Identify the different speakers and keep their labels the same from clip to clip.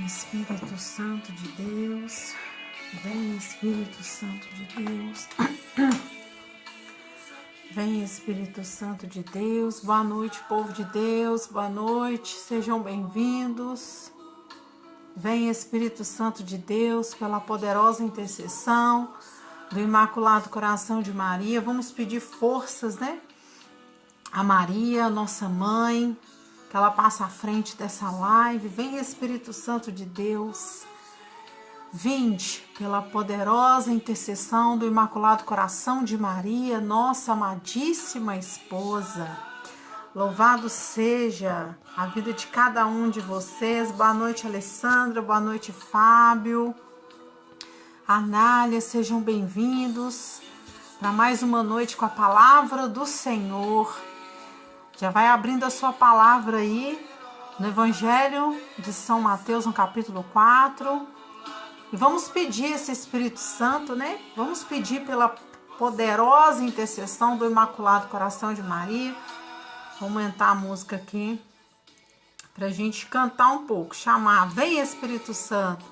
Speaker 1: Espírito Santo de Deus, vem Espírito Santo de Deus, vem Espírito Santo de Deus, boa noite povo de Deus, boa noite, sejam bem-vindos, vem Espírito Santo de Deus, pela poderosa intercessão do Imaculado Coração de Maria, vamos pedir forças, a Maria, nossa mãe, que ela passa à frente dessa live. Vem Espírito Santo de Deus, vinde pela poderosa intercessão do Imaculado Coração de Maria, nossa amadíssima esposa. Louvado seja a vida de cada um de vocês. Boa noite, Alessandra, boa noite, Fábio, Anália, sejam bem-vindos para mais uma noite com a palavra do Senhor. Já vai abrindo a sua palavra aí no Evangelho de São Mateus, no capítulo 4. E vamos pedir esse Espírito Santo, Vamos pedir pela poderosa intercessão do Imaculado Coração de Maria. Vou aumentar a música aqui para a gente cantar um pouco. Chamar, vem Espírito Santo,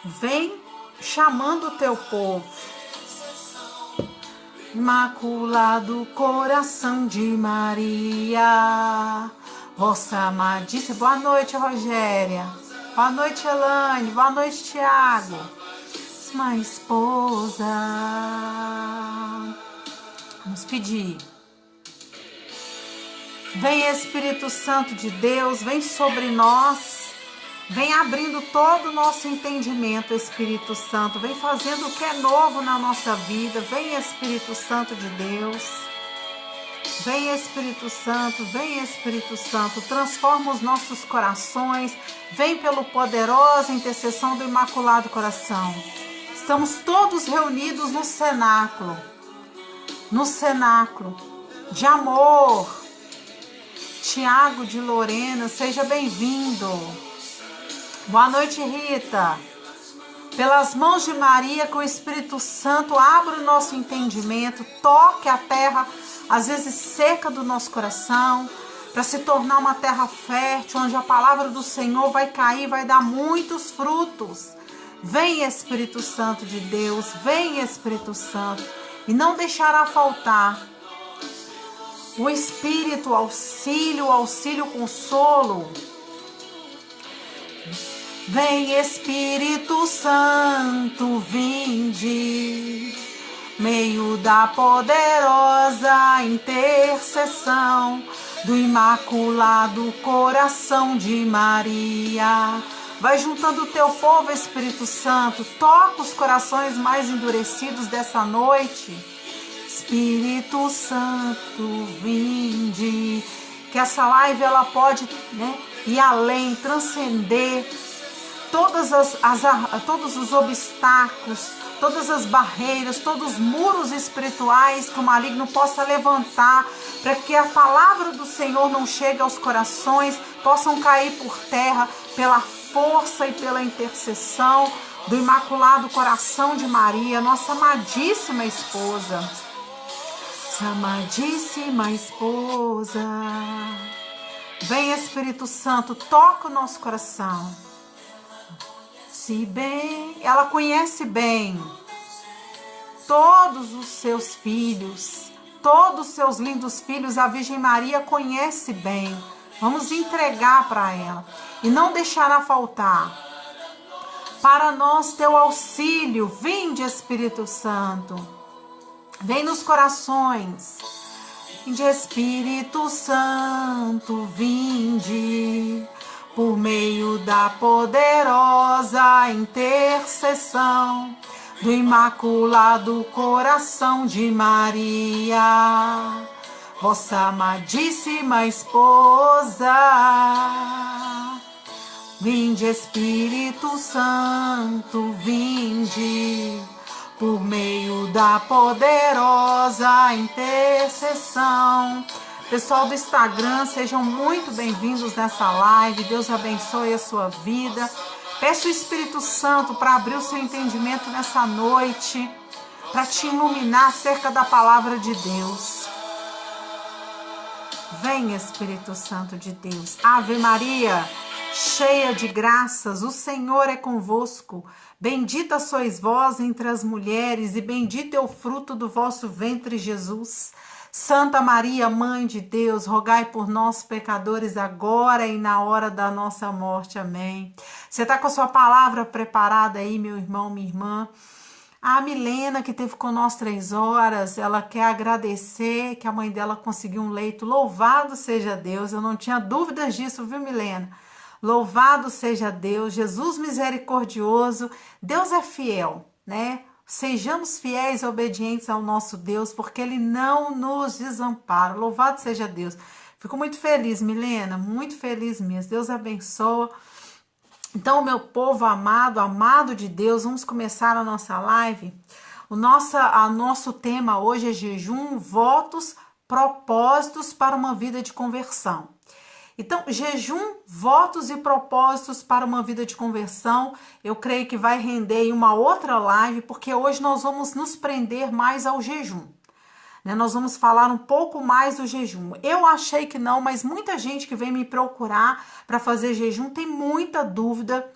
Speaker 1: vem chamando o teu povo. Imaculado Coração de Maria, vossa amadíssima. Boa noite, Rogéria. Boa noite, Elane. Boa noite, Tiago. Minha esposa. Vamos pedir. Vem Espírito Santo de Deus, vem sobre nós. Vem abrindo todo o nosso entendimento, Espírito Santo. Vem fazendo o que é novo na nossa vida. Vem, Espírito Santo de Deus. Vem, Espírito Santo. Vem, Espírito Santo. Transforma os nossos corações. Vem pela poderosa intercessão do Imaculado Coração. Estamos todos reunidos no cenáculo. No cenáculo de amor. Tiago de Lorena, seja bem-vindo. Boa noite, Rita. Pelas mãos de Maria, com o Espírito Santo, abra o nosso entendimento, toque a terra, às vezes seca do nosso coração, para se tornar uma terra fértil, onde a palavra do Senhor vai cair, vai dar muitos frutos. Vem, Espírito Santo de Deus, vem, Espírito Santo, e não deixará faltar o Espírito, auxílio consolo. Vem Espírito Santo, vinde, meio da poderosa intercessão do Imaculado Coração de Maria. Vai juntando o teu povo, Espírito Santo, toca os corações mais endurecidos dessa noite. Espírito Santo, vinde, que essa live ela pode ir além, transcender todos os obstáculos, todas as barreiras, todos os muros espirituais que o maligno possa levantar, para que a palavra do Senhor não chegue aos corações, possam cair por terra pela força e pela intercessão do Imaculado Coração de Maria, nossa amadíssima esposa. Nossa amadíssima esposa. Vem Espírito Santo, toca o nosso coração. Se bem, ela conhece bem todos os seus filhos, todos os seus lindos filhos, a Virgem Maria conhece bem. Vamos entregar para ela e não deixará faltar. Para nós, teu auxílio, vinde Espírito Santo, vem nos corações. Vinde Espírito Santo, vinde, por meio da poderosa intercessão do Imaculado Coração de Maria, vossa amadíssima esposa. Vinde Espírito Santo, vinde, por meio da poderosa intercessão. Pessoal do Instagram, sejam muito bem-vindos nessa live. Deus abençoe a sua vida. Peço o Espírito Santo para abrir o seu entendimento nessa noite, para te iluminar acerca da palavra de Deus. Vem, Espírito Santo de Deus. Ave Maria, cheia de graças, o Senhor é convosco. Bendita sois vós entre as mulheres, e bendito é o fruto do vosso ventre, Jesus. Santa Maria, Mãe de Deus, rogai por nós, pecadores, agora e na hora da nossa morte. Amém. Você está com a sua palavra preparada aí, meu irmão, minha irmã? A Milena, que teve conosco 3 horas, ela quer agradecer que a mãe dela conseguiu um leito. Louvado seja Deus, eu não tinha dúvidas disso, viu, Milena? Louvado seja Deus, Jesus misericordioso, Deus é fiel, né? Sejamos fiéis e obedientes ao nosso Deus, porque Ele não nos desampara. Louvado seja Deus. Fico muito feliz, Milena, muito feliz mesmo. Deus abençoa. Então, meu povo amado, amado de Deus, vamos começar a nossa live. Nosso tema hoje é jejum, votos, propósitos para uma vida de conversão. Então, jejum, votos e propósitos para uma vida de conversão, eu creio que vai render em uma outra live, porque hoje nós vamos nos prender mais ao jejum. Nós vamos falar um pouco mais do jejum. Eu achei que não, mas muita gente que vem me procurar para fazer jejum tem muita dúvida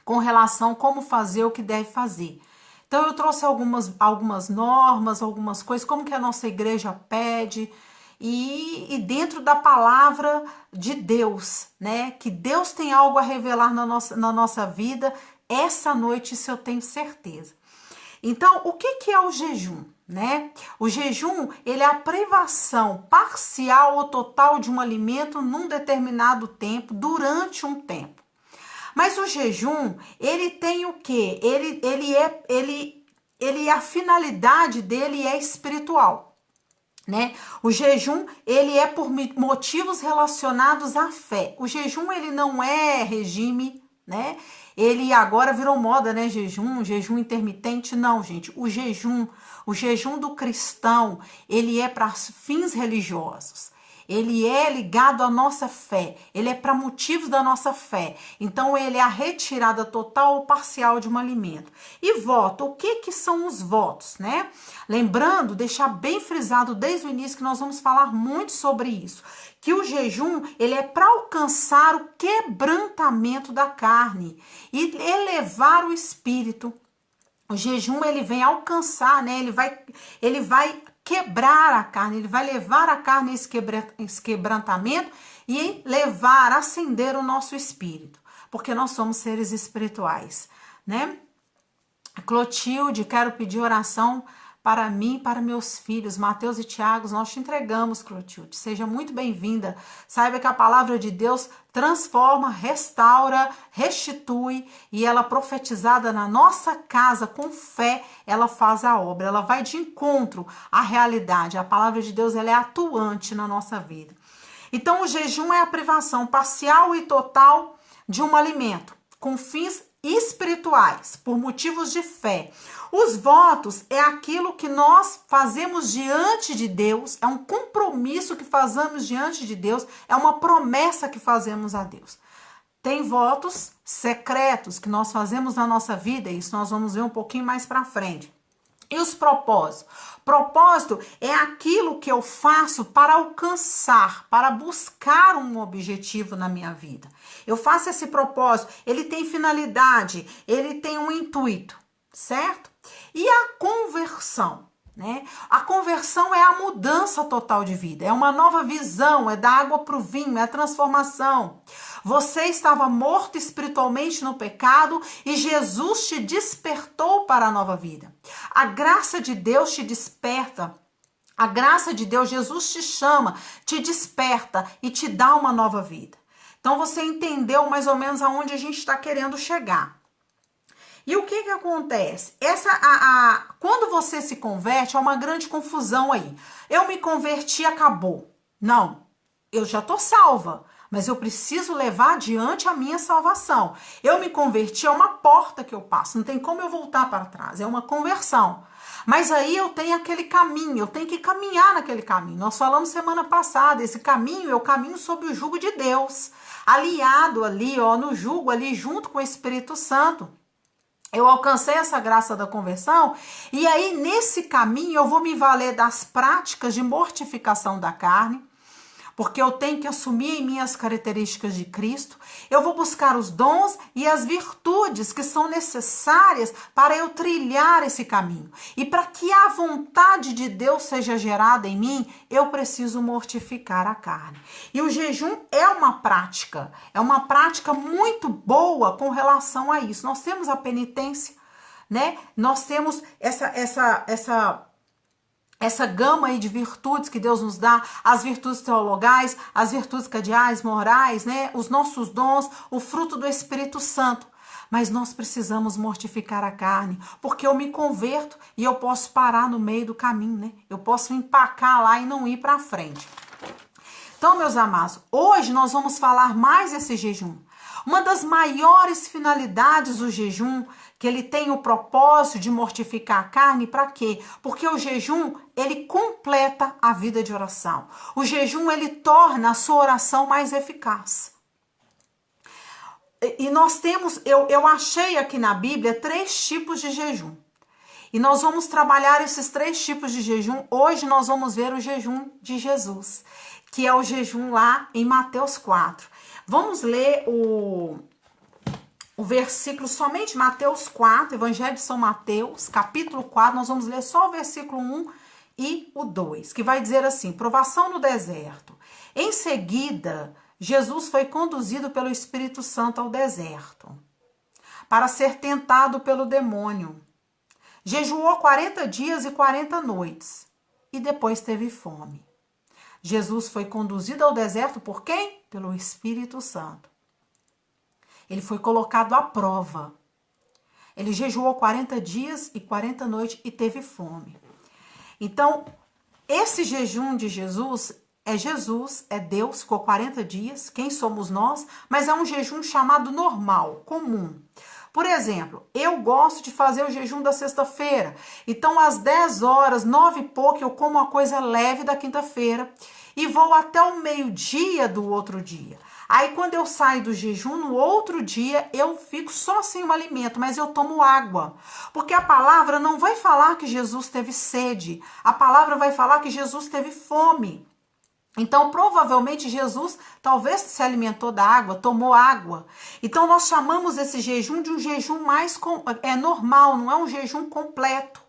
Speaker 1: com relação a como fazer, o que deve fazer. Então eu trouxe algumas normas, algumas coisas, como que a nossa igreja pede, e dentro da palavra de Deus, né? Que Deus tem algo a revelar na nossa vida, essa noite, isso eu tenho certeza. Então, o que é o jejum, né? O jejum, ele é a privação parcial ou total de um alimento num determinado tempo, durante um tempo. Mas o jejum, ele tem o quê? A finalidade dele é espiritual, né? O jejum, ele é por motivos relacionados à fé. O jejum, ele não é regime, né? Ele agora virou moda, né? Jejum intermitente. Não, gente. O jejum do cristão, ele é para fins religiosos. Ele é ligado à nossa fé. Ele é para motivos da nossa fé. Então, ele é a retirada total ou parcial de um alimento. E voto, o que são os votos, né? Lembrando, deixar bem frisado desde o início que nós vamos falar muito sobre isso. Que o jejum, ele é para alcançar o quebrantamento da carne e elevar o espírito. O jejum, ele vem alcançar, né? Ele vai quebrar a carne, ele vai levar a carne a esse quebrantamento e acender o nosso espírito, porque nós somos seres espirituais, né? Clotilde, quero pedir oração para mim e para meus filhos, Mateus e Tiago, nós te entregamos, Clotilde. Seja muito bem-vinda. Saiba que a palavra de Deus transforma, restaura, restitui, e ela profetizada na nossa casa com fé, ela faz a obra, ela vai de encontro à realidade. A palavra de Deus, ela é atuante na nossa vida. Então, o jejum é a privação parcial e total de um alimento, com fins espirituais, por motivos de fé. Os votos é aquilo que nós fazemos diante de Deus, é um compromisso que fazemos diante de Deus, é uma promessa que fazemos a Deus. Tem votos secretos que nós fazemos na nossa vida, isso nós vamos ver um pouquinho mais para frente. E os propósitos? Propósito é aquilo que eu faço para alcançar, para buscar um objetivo na minha vida. Eu faço esse propósito, ele tem finalidade, ele tem um intuito, certo? E a conversão, né? A conversão é a mudança total de vida, é uma nova visão, é da água para o vinho, é a transformação. Você estava morto espiritualmente no pecado e Jesus te despertou para a nova vida. A graça de Deus te desperta. A graça de Deus, Jesus te chama, te desperta e te dá uma nova vida. Então você entendeu mais ou menos aonde a gente está querendo chegar. E o que acontece? Quando você se converte, há uma grande confusão aí. Eu me converti, acabou. Não, eu já estou salva, mas eu preciso levar adiante a minha salvação. Eu me converti, é uma porta que eu passo, não tem como eu voltar para trás, é uma conversão. Mas aí eu tenho aquele caminho, eu tenho que caminhar naquele caminho. Nós falamos semana passada, esse caminho é o caminho sob o jugo de Deus, aliado ali, ó, no jugo ali, junto com o Espírito Santo. Eu alcancei essa graça da conversão e aí nesse caminho eu vou me valer das práticas de mortificação da carne, porque eu tenho que assumir em mim as características de Cristo. Eu vou buscar os dons e as virtudes que são necessárias para eu trilhar esse caminho. E para que a vontade de Deus seja gerada em mim, eu preciso mortificar a carne. E o jejum é uma prática muito boa com relação a isso. Nós temos a penitência, né? Nós temos essa gama aí de virtudes que Deus nos dá, as virtudes teologais, as virtudes cardeais, morais, né? Os nossos dons, o fruto do Espírito Santo. Mas nós precisamos mortificar a carne, porque eu me converto e eu posso parar no meio do caminho, né? Eu posso empacar lá e não ir para frente. Então, meus amados, hoje nós vamos falar mais desse jejum. Uma das maiores finalidades do jejum, que ele tem o propósito de mortificar a carne, para quê? Porque o jejum, ele completa a vida de oração. O jejum, ele torna a sua oração mais eficaz. E nós temos, eu achei aqui na Bíblia 3 tipos de jejum. E nós vamos trabalhar esses 3 tipos de jejum. Hoje nós vamos ver o jejum de Jesus, que é o jejum lá em Mateus 4. Vamos ler o versículo, somente Mateus 4, Evangelho de São Mateus, capítulo 4, nós vamos ler só o versículo 1 e o 2, que vai dizer assim: provação no deserto. Em seguida, Jesus foi conduzido pelo Espírito Santo ao deserto, para ser tentado pelo demônio. Jejuou 40 dias e 40 noites, e depois teve fome. Jesus foi conduzido ao deserto por quem? Pelo Espírito Santo. Ele foi colocado à prova. Ele jejuou 40 dias e 40 noites e teve fome. Então, esse jejum de Jesus, é Deus, ficou 40 dias, quem somos nós? Mas é um jejum chamado normal, comum. Por exemplo, eu gosto de fazer o jejum da sexta-feira. Então, às 10 horas, 9 e pouco, eu como uma coisa leve da quinta-feira e vou até o meio-dia do outro dia. Aí, quando eu saio do jejum, no outro dia, eu fico só sem o alimento, mas eu tomo água. Porque a palavra não vai falar que Jesus teve sede. A palavra vai falar que Jesus teve fome. Então, provavelmente, Jesus talvez se alimentou da água, tomou água. Então, nós chamamos esse jejum de um jejum mais normal, não é um jejum completo.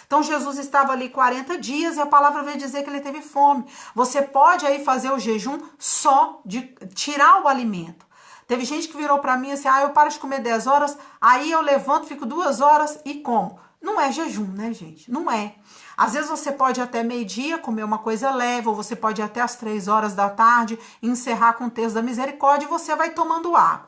Speaker 1: Então, Jesus estava ali 40 dias e a palavra veio dizer que ele teve fome. Você pode aí fazer o jejum só de tirar o alimento. Teve gente que virou para mim assim, eu paro de comer 10 horas, aí eu levanto, fico 2 horas e como. Não é jejum, né, gente? Não é. Às vezes você pode até meio-dia comer uma coisa leve, ou você pode até às 3 horas da tarde encerrar com o texto da misericórdia e você vai tomando água.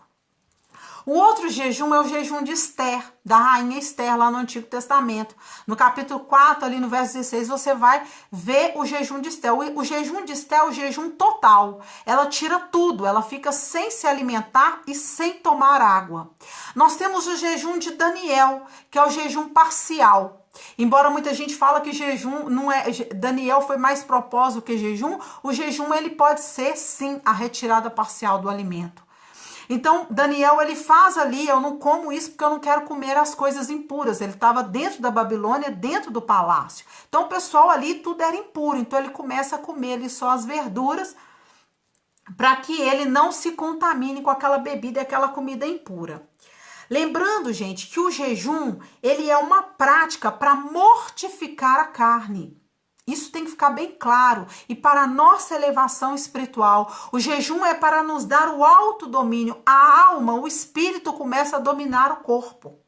Speaker 1: O outro jejum é o jejum de Esther, da rainha Esther, lá no Antigo Testamento. No capítulo 4, ali no verso 16, você vai ver o jejum de Esther. O jejum de Esther é o jejum total. Ela tira tudo, ela fica sem se alimentar e sem tomar água. Nós temos o jejum de Daniel, que é o jejum parcial. Embora muita gente fala que jejum não é, Daniel foi mais propósito que jejum, o jejum ele pode ser sim a retirada parcial do alimento. Então, Daniel, ele faz ali, eu não como isso porque eu não quero comer as coisas impuras. Ele estava dentro da Babilônia, dentro do palácio. Então, o pessoal ali, tudo era impuro. Então, ele começa a comer ali só as verduras para que ele não se contamine com aquela bebida e aquela comida impura. Lembrando, gente, que o jejum, ele é uma prática para mortificar a carne. Isso tem que ficar bem claro. E para a nossa elevação espiritual, o jejum é para nos dar o autodomínio. A alma, o espírito começa a dominar o corpo.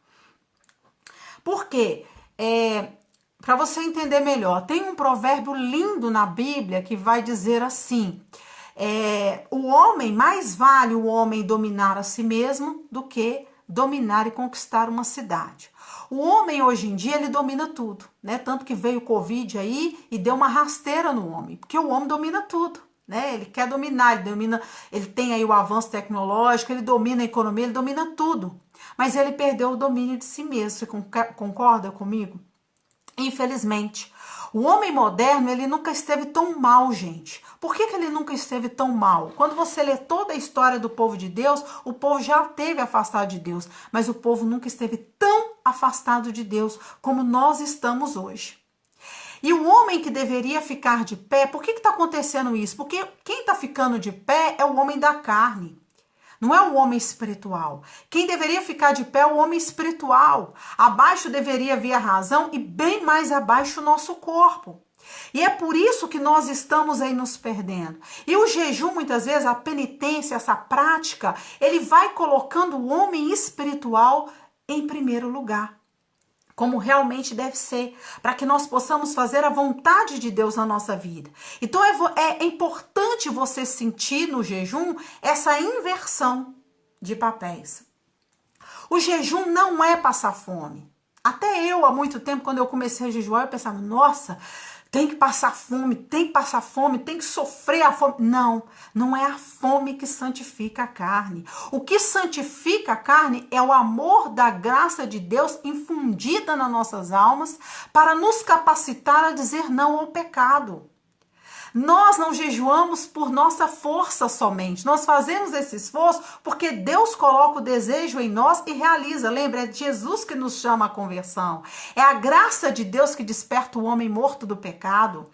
Speaker 1: Por quê? Para você entender melhor, tem um provérbio lindo na Bíblia que vai dizer assim: mais vale o homem dominar a si mesmo do que dominar e conquistar uma cidade. O homem hoje em dia, ele domina tudo, né? Tanto que veio o Covid aí e deu uma rasteira no homem, porque o homem domina tudo, né? Ele quer dominar, ele tem aí o avanço tecnológico, ele domina a economia, ele domina tudo. Mas ele perdeu o domínio de si mesmo, você concorda comigo? Infelizmente. O homem moderno, ele nunca esteve tão mal, gente. Por que ele nunca esteve tão mal? Quando você lê toda a história do povo de Deus, o povo já esteve afastado de Deus, mas o povo nunca esteve tão afastado de Deus como nós estamos hoje. E o homem que deveria ficar de pé, por que está acontecendo isso? Porque quem está ficando de pé é o homem da carne. Não é o homem espiritual. Quem deveria ficar de pé é o homem espiritual. Abaixo deveria vir a razão e bem mais abaixo o nosso corpo. E é por isso que nós estamos aí nos perdendo. E o jejum, muitas vezes, a penitência, essa prática, ele vai colocando o homem espiritual em primeiro lugar, como realmente deve ser, para que nós possamos fazer a vontade de Deus na nossa vida. Então é importante você sentir no jejum essa inversão de papéis. O jejum não é passar fome. Até eu, há muito tempo, quando eu comecei a jejuar, eu pensava, nossa, tem que passar fome, tem que sofrer a fome. Não, não é a fome que santifica a carne. O que santifica a carne é o amor da graça de Deus infundida nas nossas almas para nos capacitar a dizer não ao pecado. Nós não jejuamos por nossa força somente. Nós fazemos esse esforço porque Deus coloca o desejo em nós e realiza. Lembra, é Jesus que nos chama à conversão. É a graça de Deus que desperta o homem morto do pecado.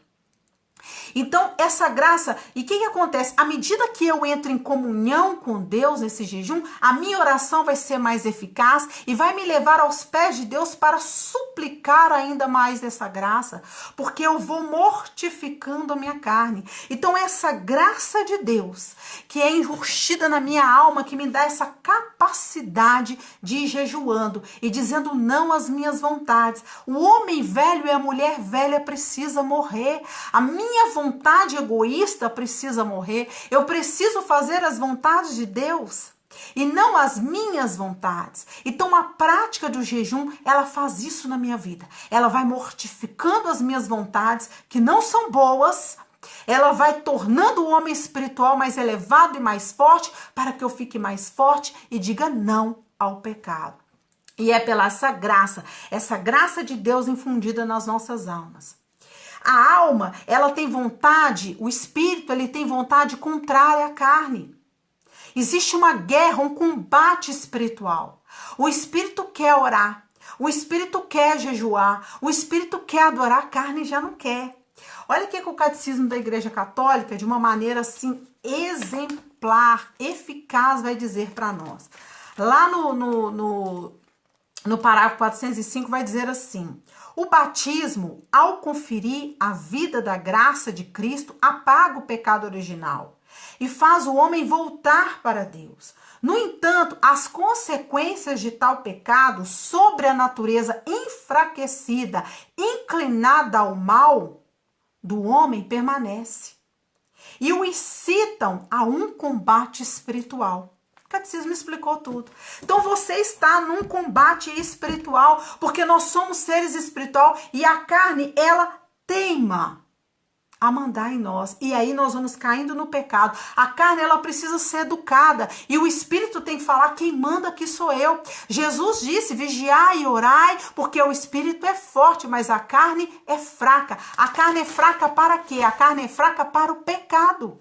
Speaker 1: Então, essa graça, e o que acontece? À medida que eu entro em comunhão com Deus nesse jejum, a minha oração vai ser mais eficaz e vai me levar aos pés de Deus para suplicar ainda mais dessa graça, porque eu vou mortificando a minha carne. Então, essa graça de Deus, que é enrustida na minha alma, que me dá essa capacidade de ir jejuando e dizendo não às minhas vontades. O homem velho e a mulher velha precisa morrer. A minha vontade egoísta precisa morrer. Eu preciso fazer as vontades de Deus e não as minhas vontades. Então a prática do jejum, ela faz isso na minha vida. Ela vai mortificando as minhas vontades, que não são boas. Ela vai tornando o homem espiritual mais elevado e mais forte, para que eu fique mais forte e diga não ao pecado. E é pela essa graça de Deus infundida nas nossas almas. A alma, ela tem vontade, o espírito, ele tem vontade contrária à carne. Existe uma guerra, um combate espiritual. O espírito quer orar, o espírito quer jejuar, o espírito quer adorar, a carne já não quer. Olha o que o catecismo da Igreja Católica, de uma maneira assim exemplar, eficaz, vai dizer para nós. Lá no parágrafo 405 vai dizer assim: o batismo, ao conferir a vida da graça de Cristo, apaga o pecado original e faz o homem voltar para Deus. No entanto, as consequências de tal pecado sobre a natureza enfraquecida, inclinada ao mal do homem, permanece e o incitam a um combate espiritual. O catecismo explicou tudo. Então você está num combate espiritual, porque nós somos seres espirituais e a carne, ela teima a mandar em nós. E aí nós vamos caindo no pecado. A carne, ela precisa ser educada e o espírito tem que falar: quem manda aqui sou eu. Jesus disse: vigiai e orai, porque o espírito é forte, mas a carne é fraca. A carne é fraca para quê? A carne é fraca para o pecado.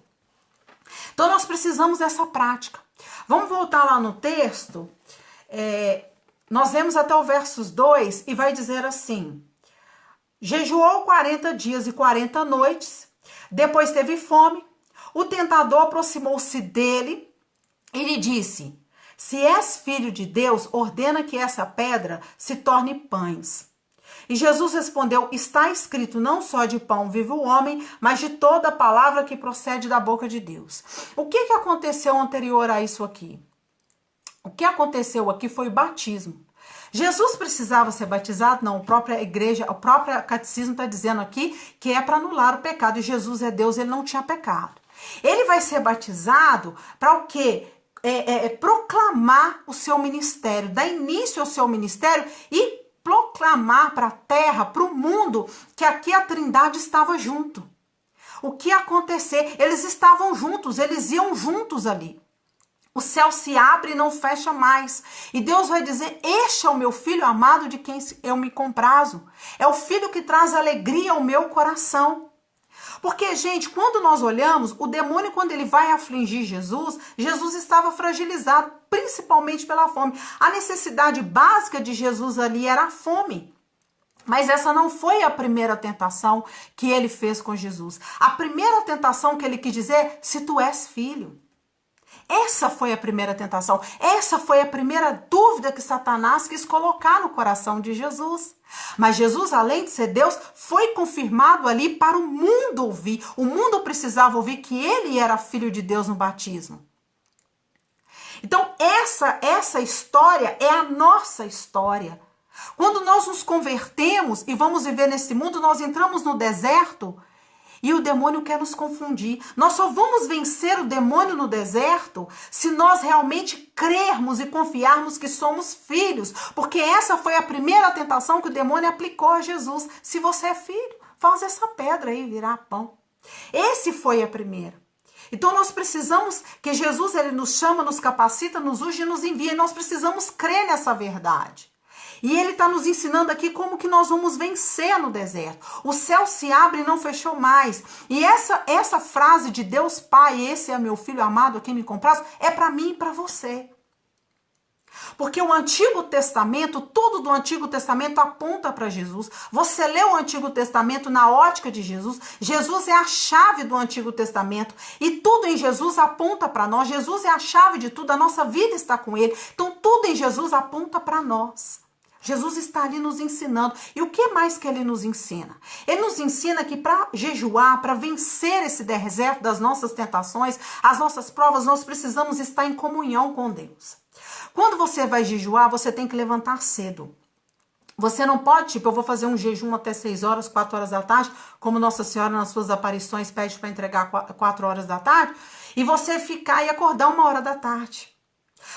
Speaker 1: Então nós precisamos dessa prática. Vamos voltar lá no texto. Nós vemos até o versos 2 e vai dizer assim: jejuou 40 dias e 40 noites, depois teve fome. O tentador aproximou-se dele e lhe disse: se és filho de Deus, ordena que essa pedra se torne pães. E Jesus respondeu: está escrito, não só de pão vive o homem, mas de toda a palavra que procede da boca de Deus. O que aconteceu anterior a isso aqui? O que aconteceu aqui foi o batismo. Jesus precisava ser batizado? Não, a própria igreja, o próprio catecismo está dizendo aqui que é para anular o pecado. E Jesus é Deus, ele não tinha pecado. Ele vai ser batizado para o quê? Proclamar o seu ministério, dar início ao seu ministério e proclamar para a terra, para o mundo, que aqui a Trindade estava junto. O que ia acontecer? Eles estavam juntos, eles iam juntos ali. O céu se abre e não fecha mais. E Deus vai dizer: este é o meu filho amado de quem eu me comprazo. É o filho que traz alegria ao meu coração. Porque, gente, quando nós olhamos, o demônio, quando ele vai afligir Jesus, Jesus estava fragilizado, principalmente pela fome. A necessidade básica de Jesus ali era a fome. Mas essa não foi a primeira tentação que ele fez com Jesus. A primeira tentação que ele quis dizer, se tu és filho. Essa foi a primeira tentação. Essa foi a primeira dúvida que Satanás quis colocar no coração de Jesus. Mas Jesus, além de ser Deus, foi confirmado ali para o mundo ouvir. O mundo precisava ouvir que ele era filho de Deus no batismo. Então, essa história é a nossa história. Quando nós nos convertemos e vamos viver nesse mundo, nós entramos no deserto e o demônio quer nos confundir. Nós só vamos vencer o demônio no deserto se nós realmente crermos e confiarmos que somos filhos. Porque essa foi a primeira tentação que o demônio aplicou a Jesus. Se você é filho, faz essa pedra aí virar pão. Esse foi a primeira. Então nós precisamos que Jesus ele nos chama, nos capacita, nos unge e nos envia. E nós precisamos crer nessa verdade. E ele está nos ensinando aqui como que nós vamos vencer no deserto. O céu se abre e não fechou mais. E essa frase de Deus Pai, esse é meu filho amado, a quem me compraz, é para mim e para você. Porque o Antigo Testamento, tudo do Antigo Testamento aponta para Jesus. Você lê o Antigo Testamento na ótica de Jesus. Jesus é a chave do Antigo Testamento. E tudo em Jesus aponta para nós. Jesus é a chave de tudo. A nossa vida está com ele. Então tudo em Jesus aponta para nós. Jesus está ali nos ensinando. E o que mais que ele nos ensina? Ele nos ensina que para jejuar, para vencer esse deserto das nossas tentações, as nossas provas, nós precisamos estar em comunhão com Deus. Quando você vai jejuar, você tem que levantar cedo. Você não pode, eu vou fazer um jejum até 6 horas, 4 horas da tarde, como Nossa Senhora nas suas aparições pede para entregar 4 horas da tarde, e você ficar e acordar 1 hora da tarde.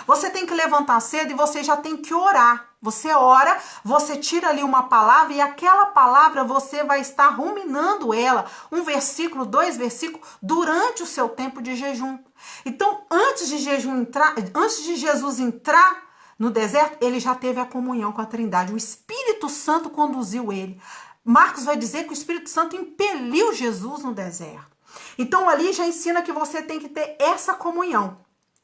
Speaker 1: Você tem que levantar cedo e você já tem que orar. Você ora, você tira ali uma palavra e aquela palavra você vai estar ruminando ela, 1 versículo, 2 versículos, durante o seu tempo de jejum. Então, antes de Jesus entrar no deserto, ele já teve a comunhão com a Trindade. O Espírito Santo conduziu ele. Marcos vai dizer que o Espírito Santo impeliu Jesus no deserto. Então, ali já ensina que você tem que ter essa comunhão.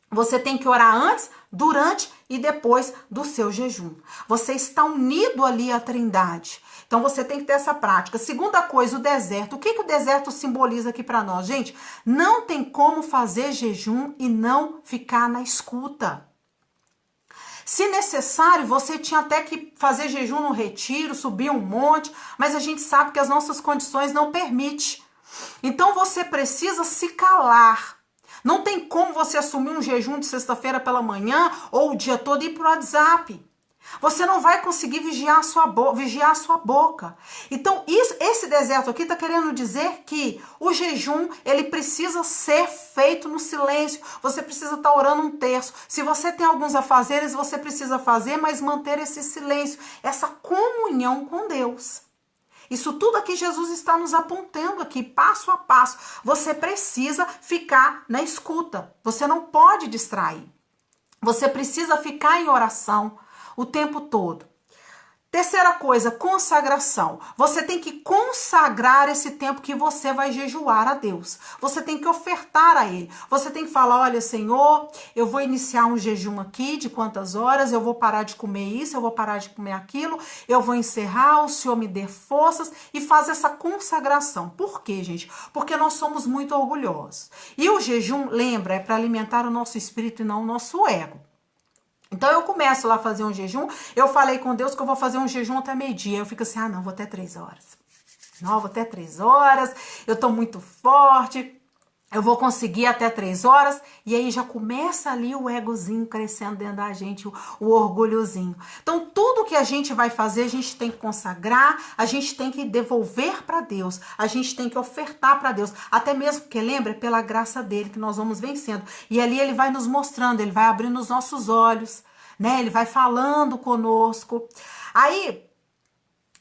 Speaker 1: Você tem que orar antes, durante e depois do seu jejum. Você está unido ali à Trindade. Então você tem que ter essa prática. Segunda coisa, o deserto. O que o deserto simboliza aqui para nós? Gente, não tem como fazer jejum e não ficar na escuta. Se necessário, você tinha até que fazer jejum no retiro, subir um monte, mas a gente sabe que as nossas condições não permitem. Então você precisa se calar. Não tem como você assumir um jejum de sexta-feira pela manhã ou o dia todo e ir pro WhatsApp. Você não vai conseguir vigiar a sua boca. Então, esse deserto aqui está querendo dizer que o jejum, ele precisa ser feito no silêncio. Você precisa estar orando um terço. Se você tem alguns afazeres, você precisa fazer, mas manter esse silêncio, essa comunhão com Deus. Isso tudo aqui Jesus está nos apontando aqui, passo a passo. Você precisa ficar na escuta. Você não pode distrair. Você precisa ficar em oração o tempo todo. Terceira coisa, consagração. Você tem que consagrar esse tempo que você vai jejuar a Deus. Você tem que ofertar a Ele. Você tem que falar, olha, Senhor, eu vou iniciar um jejum aqui de quantas horas, eu vou parar de comer isso, eu vou parar de comer aquilo, eu vou encerrar, o Senhor me dê forças e faz essa consagração. Por quê, gente? Porque nós somos muito orgulhosos. E o jejum, lembra, é para alimentar o nosso espírito e não o nosso ego. Então eu começo lá a fazer um jejum, eu falei com Deus que eu vou fazer um jejum até meio-dia, eu fico assim, não, vou até 3 horas. Não, vou até 3 horas, eu tô muito forte, eu vou conseguir até 3 horas, e aí já começa ali o egozinho crescendo dentro da gente, o orgulhozinho. Então tudo que a gente vai fazer, a gente tem que consagrar, a gente tem que devolver para Deus, a gente tem que ofertar para Deus, até mesmo porque lembra, é pela graça dele que nós vamos vencendo. E ali ele vai nos mostrando, ele vai abrindo os nossos olhos, né? Ele vai falando conosco. Aí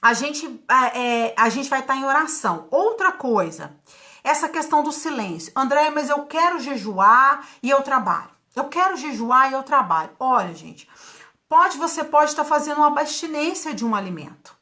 Speaker 1: a gente vai estar em oração. Outra coisa, essa questão do silêncio. André, mas eu quero jejuar e eu trabalho. Eu quero jejuar e eu trabalho. Olha, gente, você pode estar fazendo uma abstinência de um alimento,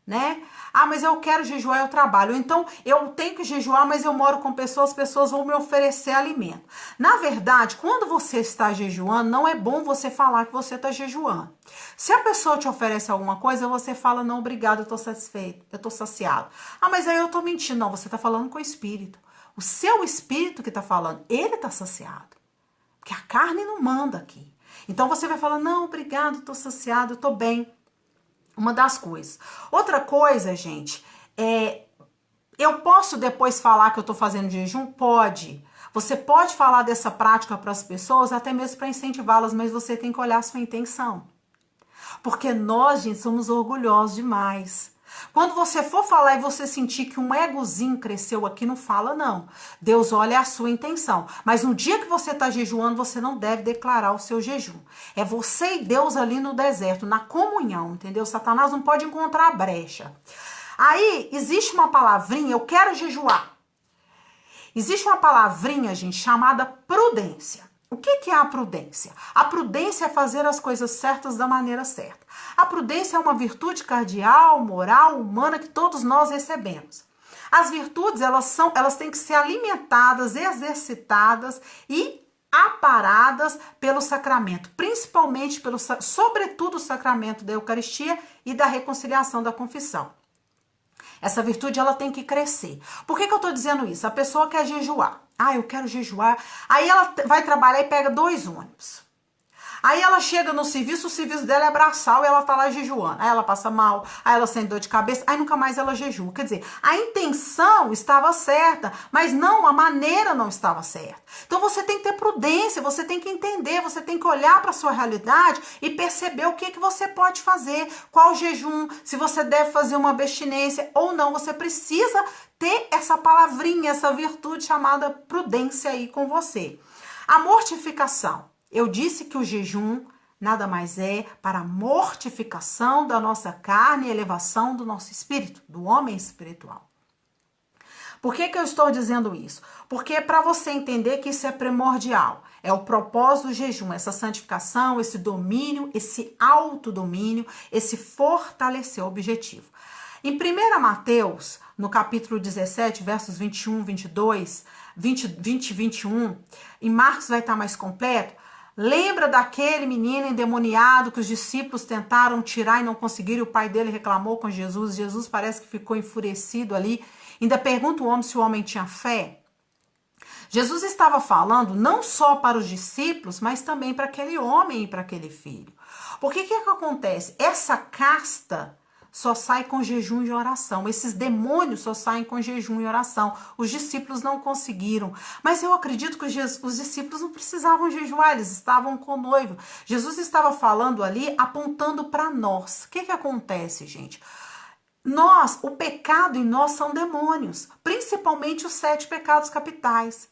Speaker 1: né? Ah, mas eu quero jejuar, eu trabalho. Então, eu tenho que jejuar, mas eu moro com pessoas, as pessoas vão me oferecer alimento. Na verdade, quando você está jejuando, não é bom você falar que você está jejuando. Se a pessoa te oferece alguma coisa, você fala, não, obrigado, eu estou satisfeito, eu estou saciado. Ah, mas aí eu estou mentindo. Não, você está falando com o espírito. O seu espírito que está falando, ele está saciado. Porque a carne não manda aqui. Então, você vai falar, não, obrigado, estou saciado, estou bem. Uma das coisas. Outra coisa, gente, eu posso depois falar que eu tô fazendo jejum? Pode. Você pode falar dessa prática para as pessoas, até mesmo para incentivá-las, mas você tem que olhar a sua intenção. Porque nós, gente, somos orgulhosos demais. Quando você for falar e você sentir que um egozinho cresceu aqui, não fala não. Deus olha a sua intenção. Mas no dia que você está jejuando, você não deve declarar o seu jejum. É você e Deus ali no deserto, na comunhão, entendeu? Satanás não pode encontrar a brecha. Aí, existe uma palavrinha, eu quero jejuar. Existe uma palavrinha, gente, chamada prudência. O que é a prudência? A prudência é fazer as coisas certas da maneira certa. A prudência é uma virtude cardial, moral, humana que todos nós recebemos. As virtudes, elas têm que ser alimentadas, exercitadas e aparadas pelo sacramento, principalmente sobretudo o sacramento da Eucaristia e da reconciliação da confissão. Essa virtude, ela tem que crescer. Por que eu tô dizendo isso? A pessoa quer jejuar. Ah, eu quero jejuar. Aí ela vai trabalhar e pega 2 ônibus. Aí ela chega no serviço, o serviço dela é braçal e ela tá lá jejuando. Aí ela passa mal, aí ela sente dor de cabeça, aí nunca mais ela jejua. Quer dizer, a intenção estava certa, mas não, a maneira não estava certa. Então você tem que ter prudência, você tem que entender, você tem que olhar para a sua realidade e perceber o que você pode fazer, qual jejum, se você deve fazer uma abstinência ou não. Você precisa ter essa palavrinha, essa virtude chamada prudência aí com você. A mortificação. Eu disse que o jejum nada mais é para a mortificação da nossa carne e elevação do nosso espírito, do homem espiritual. Por que eu estou dizendo isso? Porque é para você entender que isso é primordial. É o propósito do jejum, essa santificação, esse domínio, esse autodomínio, esse fortalecer o objetivo. Em 1 Mateus, no capítulo 17, versos 21, 22, 20 e 21, em Marcos vai estar mais completo. Lembra daquele menino endemoniado que os discípulos tentaram tirar e não conseguiram, e o pai dele reclamou com Jesus. Jesus parece que ficou enfurecido ali. Ainda pergunta o homem se o homem tinha fé. Jesus estava falando não só para os discípulos, mas também para aquele homem e para aquele filho. Porque o que acontece? Essa casta só sai com jejum e oração. Esses demônios só saem com jejum e oração. Os discípulos não conseguiram. Mas eu acredito que os discípulos não precisavam jejuar, eles estavam com o noivo. Jesus estava falando ali, apontando para nós. O que acontece, gente? O pecado em nós são demônios, principalmente os 7 pecados capitais.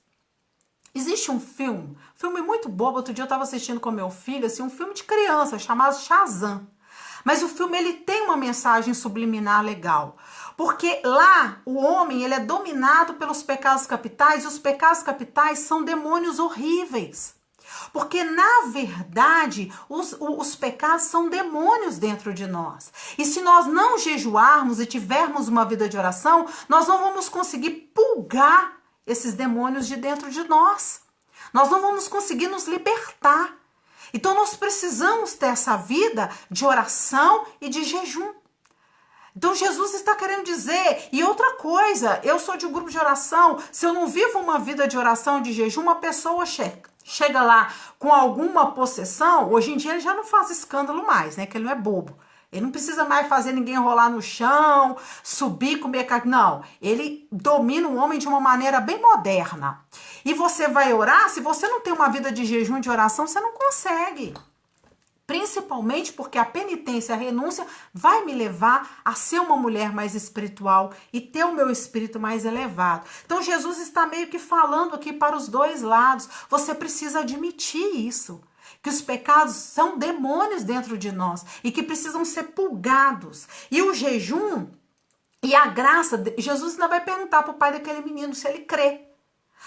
Speaker 1: Existe um filme muito bobo. Outro dia eu estava assistindo com meu filho, assim, um filme de criança chamado Shazam. Mas o filme, ele tem uma mensagem subliminar legal. Porque lá, o homem, ele é dominado pelos pecados capitais, e os pecados capitais são demônios horríveis. Porque, na verdade, os pecados são demônios dentro de nós. E se nós não jejuarmos e tivermos uma vida de oração, nós não vamos conseguir purgar esses demônios de dentro de nós. Nós não vamos conseguir nos libertar. Então, nós precisamos ter essa vida de oração e de jejum. Então, Jesus está querendo dizer, e outra coisa, eu sou de um grupo de oração, se eu não vivo uma vida de oração e de jejum, uma pessoa chega lá com alguma possessão, hoje em dia ele já não faz escândalo mais, né, que ele não é bobo. Ele não precisa mais fazer ninguém rolar no chão, subir, comer carne. Não, ele domina o homem de uma maneira bem moderna. E você vai orar, se você não tem uma vida de jejum e de oração, você não consegue. Principalmente porque a penitência, a renúncia vai me levar a ser uma mulher mais espiritual e ter o meu espírito mais elevado. Então Jesus está meio que falando aqui para os dois lados. Você precisa admitir isso. Que os pecados são demônios dentro de nós e que precisam ser purgados. E o jejum e a graça, Jesus ainda vai perguntar para o pai daquele menino se ele crê.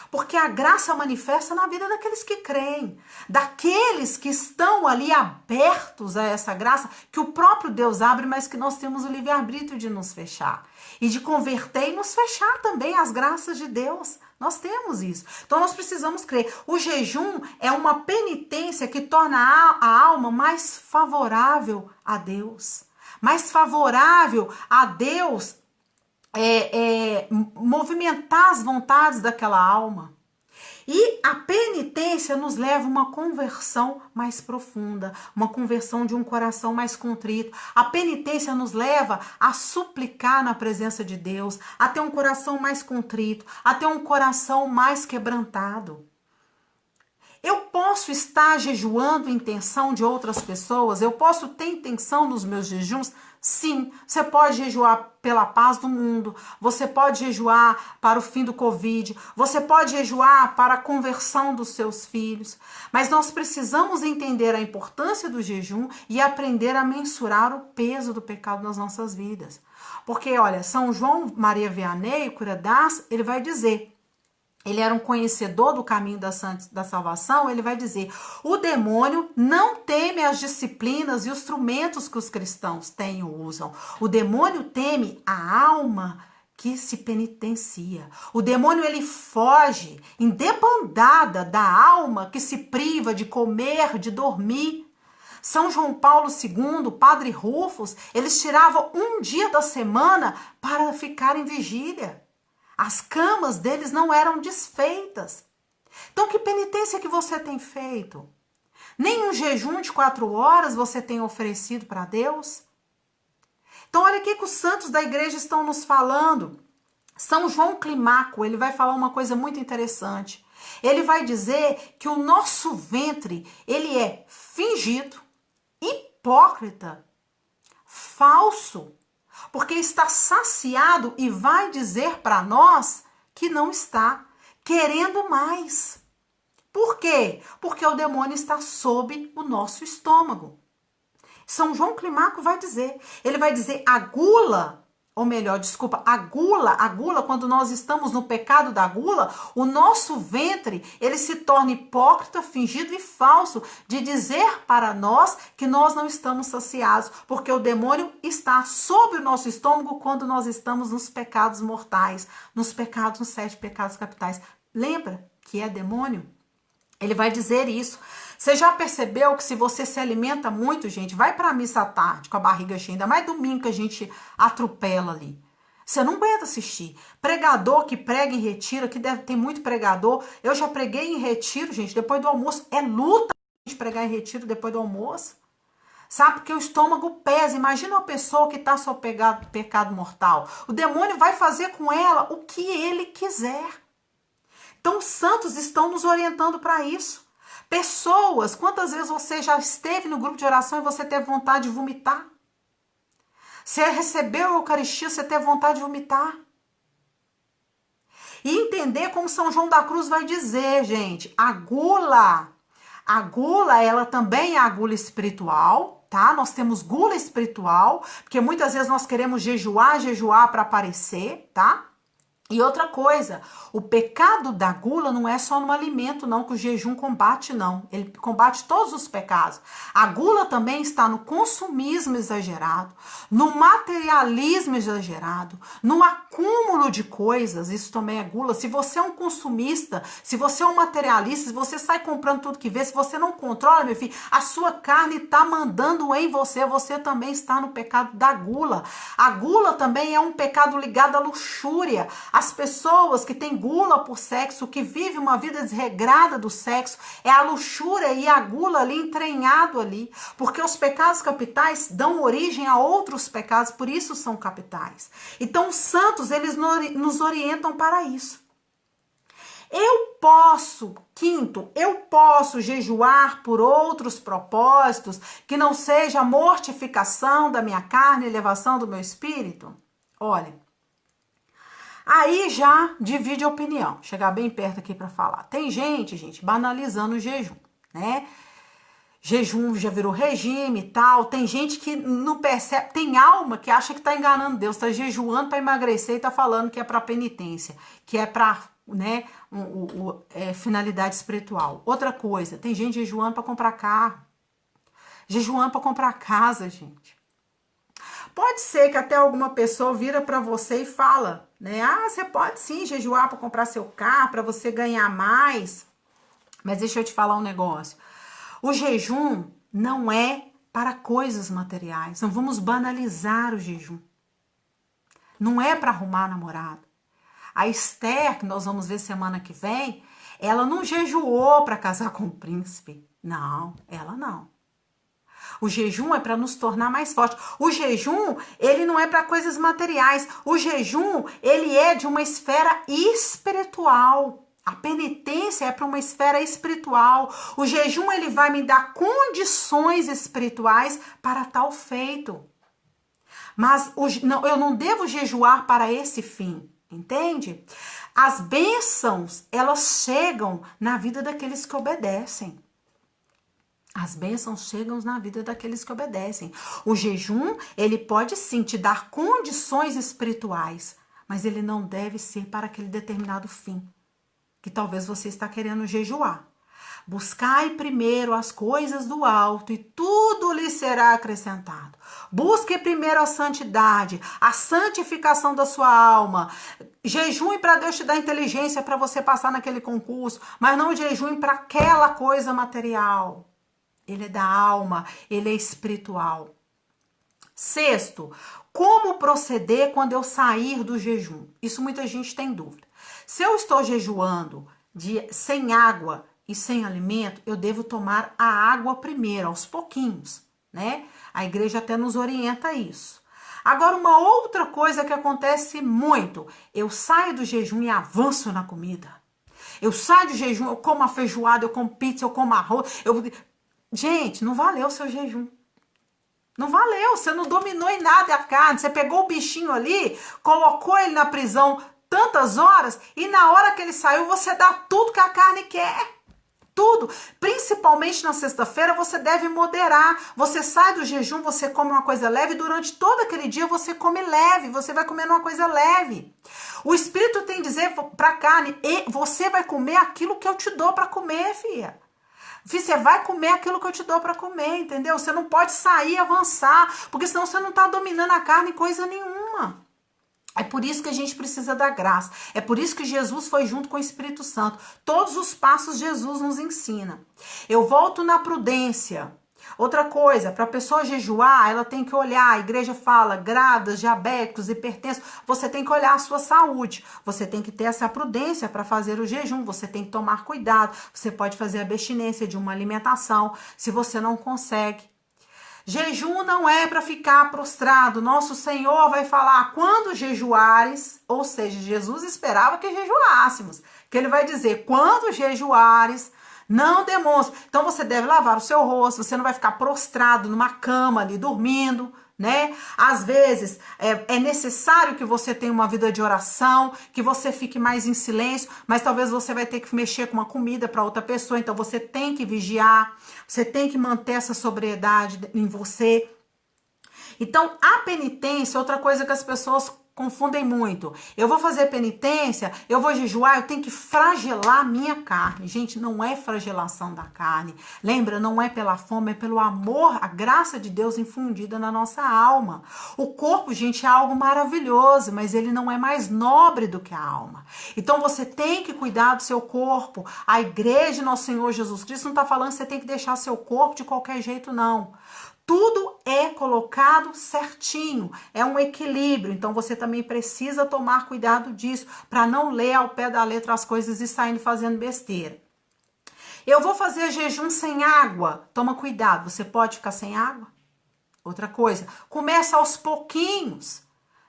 Speaker 1: Porque a graça manifesta na vida daqueles que creem, daqueles que estão ali abertos a essa graça, que o próprio Deus abre, mas que nós temos o livre-arbítrio de nos fechar. E de converter e nos fechar também às graças de Deus. Nós temos isso. Então nós precisamos crer. O jejum é uma penitência que torna a alma mais favorável a Deus. Mais favorável a Deus movimentar as vontades daquela alma. E a penitência nos leva a uma conversão mais profunda, uma conversão de um coração mais contrito. A penitência nos leva a suplicar na presença de Deus, a ter um coração mais contrito, a ter um coração mais quebrantado. Eu posso estar jejuando em intenção de outras pessoas? Eu posso ter intenção nos meus jejuns? Sim, você pode jejuar pela paz do mundo, você pode jejuar para o fim do Covid, você pode jejuar para a conversão dos seus filhos, mas nós precisamos entender a importância do jejum e aprender a mensurar o peso do pecado nas nossas vidas. Porque, olha, São João Maria Vianney, o cura d'Ars, ele vai dizer, ele era um conhecedor do caminho da salvação, ele vai dizer, o demônio não teme as disciplinas e os instrumentos que os cristãos têm ou usam. O demônio teme a alma que se penitencia. O demônio, ele foge em debandada da alma que se priva de comer, de dormir. São João Paulo II, Padre Rufus, eles tiravam um dia da semana para ficar em vigília. As camas deles não eram desfeitas. Então, que penitência que você tem feito? Nem um jejum de 4 horas você tem oferecido para Deus? Então, olha o que os santos da igreja estão nos falando. São João Climaco, ele vai falar uma coisa muito interessante. Ele vai dizer que o nosso ventre, ele é fingido, hipócrita, falso, porque está saciado e vai dizer para nós que não está querendo mais. Por quê? Porque o demônio está sob o nosso estômago. São João Climaco vai dizer, ele vai dizer a gula, ou melhor, desculpa, a gula, quando nós estamos no pecado da gula, o nosso ventre, ele se torna hipócrita, fingido e falso, de dizer para nós que nós não estamos saciados, porque o demônio está sobre o nosso estômago quando nós estamos nos pecados mortais, nos 7 pecados capitais. Lembra que é demônio? Ele vai dizer isso. Você já percebeu que se você se alimenta muito, gente, vai para a missa à tarde com a barriga cheia, ainda mais domingo que a gente atropela ali. Você não aguenta assistir. Pregador que prega em retiro, aqui deve ter muito pregador. Eu já preguei em retiro, gente, depois do almoço. É luta a gente pregar em retiro depois do almoço. Sabe? Porque o estômago pesa. Imagina uma pessoa que está sob pecado mortal. O demônio vai fazer com ela o que ele quiser. Então, os santos estão nos orientando para isso. Pessoas, quantas vezes você já esteve no grupo de oração e você teve vontade de vomitar? Você recebeu a Eucaristia, você teve vontade de vomitar? E entender como São João da Cruz vai dizer, gente, a gula, ela também é a gula espiritual, tá? Nós temos gula espiritual, porque muitas vezes nós queremos jejuar para aparecer, tá? E outra coisa, o pecado da gula não é só no alimento, não, que o jejum combate, não. Ele combate todos os pecados. A gula também está no consumismo exagerado, no materialismo exagerado, no acúmulo de coisas, isso também é gula. Se você é um consumista, se você é um materialista, se você sai comprando tudo que vê, se você não controla, meu filho, a sua carne está mandando em você, você também está no pecado da gula. A gula também é um pecado ligado à luxúria. As pessoas que têm gula por sexo, que vivem uma vida desregrada do sexo, é a luxúria e a gula ali entranhado ali, porque os pecados capitais dão origem a outros pecados, por isso são capitais. Então os santos, eles nos orientam para isso. Quinto, eu posso jejuar por outros propósitos, que não seja a mortificação da minha carne e elevação do meu espírito? Olha, aí já divide a opinião, chegar bem perto aqui para falar. Tem gente, banalizando o jejum, né? Jejum já virou regime e tal. Tem gente que não percebe, tem alma que acha que tá enganando Deus, tá jejuando para emagrecer e tá falando que é para penitência, que é para né, finalidade espiritual. Outra coisa, tem gente jejuando para comprar carro, jejuando para comprar casa, gente. Pode ser que até alguma pessoa vira para você e fala, né? Ah, você pode sim jejuar para comprar seu carro, para você ganhar mais. Mas deixa eu te falar um negócio. O jejum não é para coisas materiais. Não vamos banalizar o jejum. Não é para arrumar namorado. A Esther, que nós vamos ver semana que vem, ela não jejuou para casar com o príncipe. Não, ela não. O jejum é para nos tornar mais fortes. O jejum, ele não é para coisas materiais. O jejum, ele é de uma esfera espiritual. A penitência é para uma esfera espiritual. O jejum, ele vai me dar condições espirituais para tal feito. Mas eu não devo jejuar para esse fim, entende? As bênçãos, elas chegam na vida daqueles que obedecem. As bênçãos chegam na vida daqueles que obedecem. O jejum, ele pode sim te dar condições espirituais, mas ele não deve ser para aquele determinado fim, que talvez você está querendo jejuar. Buscai primeiro as coisas do alto e tudo lhe será acrescentado. Busque primeiro a santidade, a santificação da sua alma. Jejue para Deus te dar inteligência para você passar naquele concurso, mas não jejue para aquela coisa material. Ele é da alma, ele é espiritual. Sexto, como proceder quando eu sair do jejum? Isso muita gente tem dúvida. Se eu estou jejuando sem água e sem alimento, eu devo tomar a água primeiro, aos pouquinhos, né? A igreja até nos orienta a isso. Agora, uma outra coisa que acontece muito, eu saio do jejum e avanço na comida. Eu saio do jejum, eu como a feijoada, eu como pizza, eu como arroz. Gente, não valeu o seu jejum. Não valeu, você não dominou em nada a carne. Você pegou o bichinho ali, colocou ele na prisão tantas horas e na hora que ele saiu, você dá tudo que a carne quer. Tudo, principalmente na sexta-feira, você deve moderar. Você sai do jejum, você come uma coisa leve, durante todo aquele dia você come leve, você vai comendo uma coisa leve. O Espírito tem que dizer para a carne, e você vai comer aquilo que eu te dou para comer, filha. Você vai comer aquilo que eu te dou para comer, entendeu? Você não pode sair e avançar, porque senão você não está dominando a carne em coisa nenhuma. É por isso que a gente precisa da graça. É por isso que Jesus foi junto com o Espírito Santo. Todos os passos Jesus nos ensina. Eu volto na prudência. Outra coisa, para a pessoa jejuar, ela tem que olhar, a igreja fala, grávidas, diabéticos, hipertensos, você tem que olhar a sua saúde. Você tem que ter essa prudência para fazer o jejum, você tem que tomar cuidado. Você pode fazer abstinência de uma alimentação, se você não consegue. Jejum não é para ficar prostrado. Nosso Senhor vai falar, quando jejuares, ou seja, Jesus esperava que jejuássemos, que ele vai dizer, quando jejuares, não demonstre. Então você deve lavar o seu rosto, você não vai ficar prostrado numa cama ali, dormindo, né? Às vezes é necessário que você tenha uma vida de oração, que você fique mais em silêncio, mas talvez você vai ter que mexer com uma comida para outra pessoa, então você tem que vigiar, você tem que manter essa sobriedade em você. Então, a penitência, outra coisa que as pessoas confundem muito. Eu vou fazer penitência, eu vou jejuar, eu tenho que fragelar minha carne. Gente, não é flagelação da carne. Lembra, não é pela fome, é pelo amor, a graça de Deus infundida na nossa alma. O corpo, gente, é algo maravilhoso, mas ele não é mais nobre do que a alma. Então você tem que cuidar do seu corpo. A igreja, nosso Senhor Jesus Cristo, não está falando que você tem que deixar seu corpo de qualquer jeito, não. Tudo é colocado certinho, é um equilíbrio, então você também precisa tomar cuidado disso, para não ler ao pé da letra as coisas e saindo fazendo besteira. Eu vou fazer jejum sem água, toma cuidado, você pode ficar sem água? Outra coisa, começa aos pouquinhos,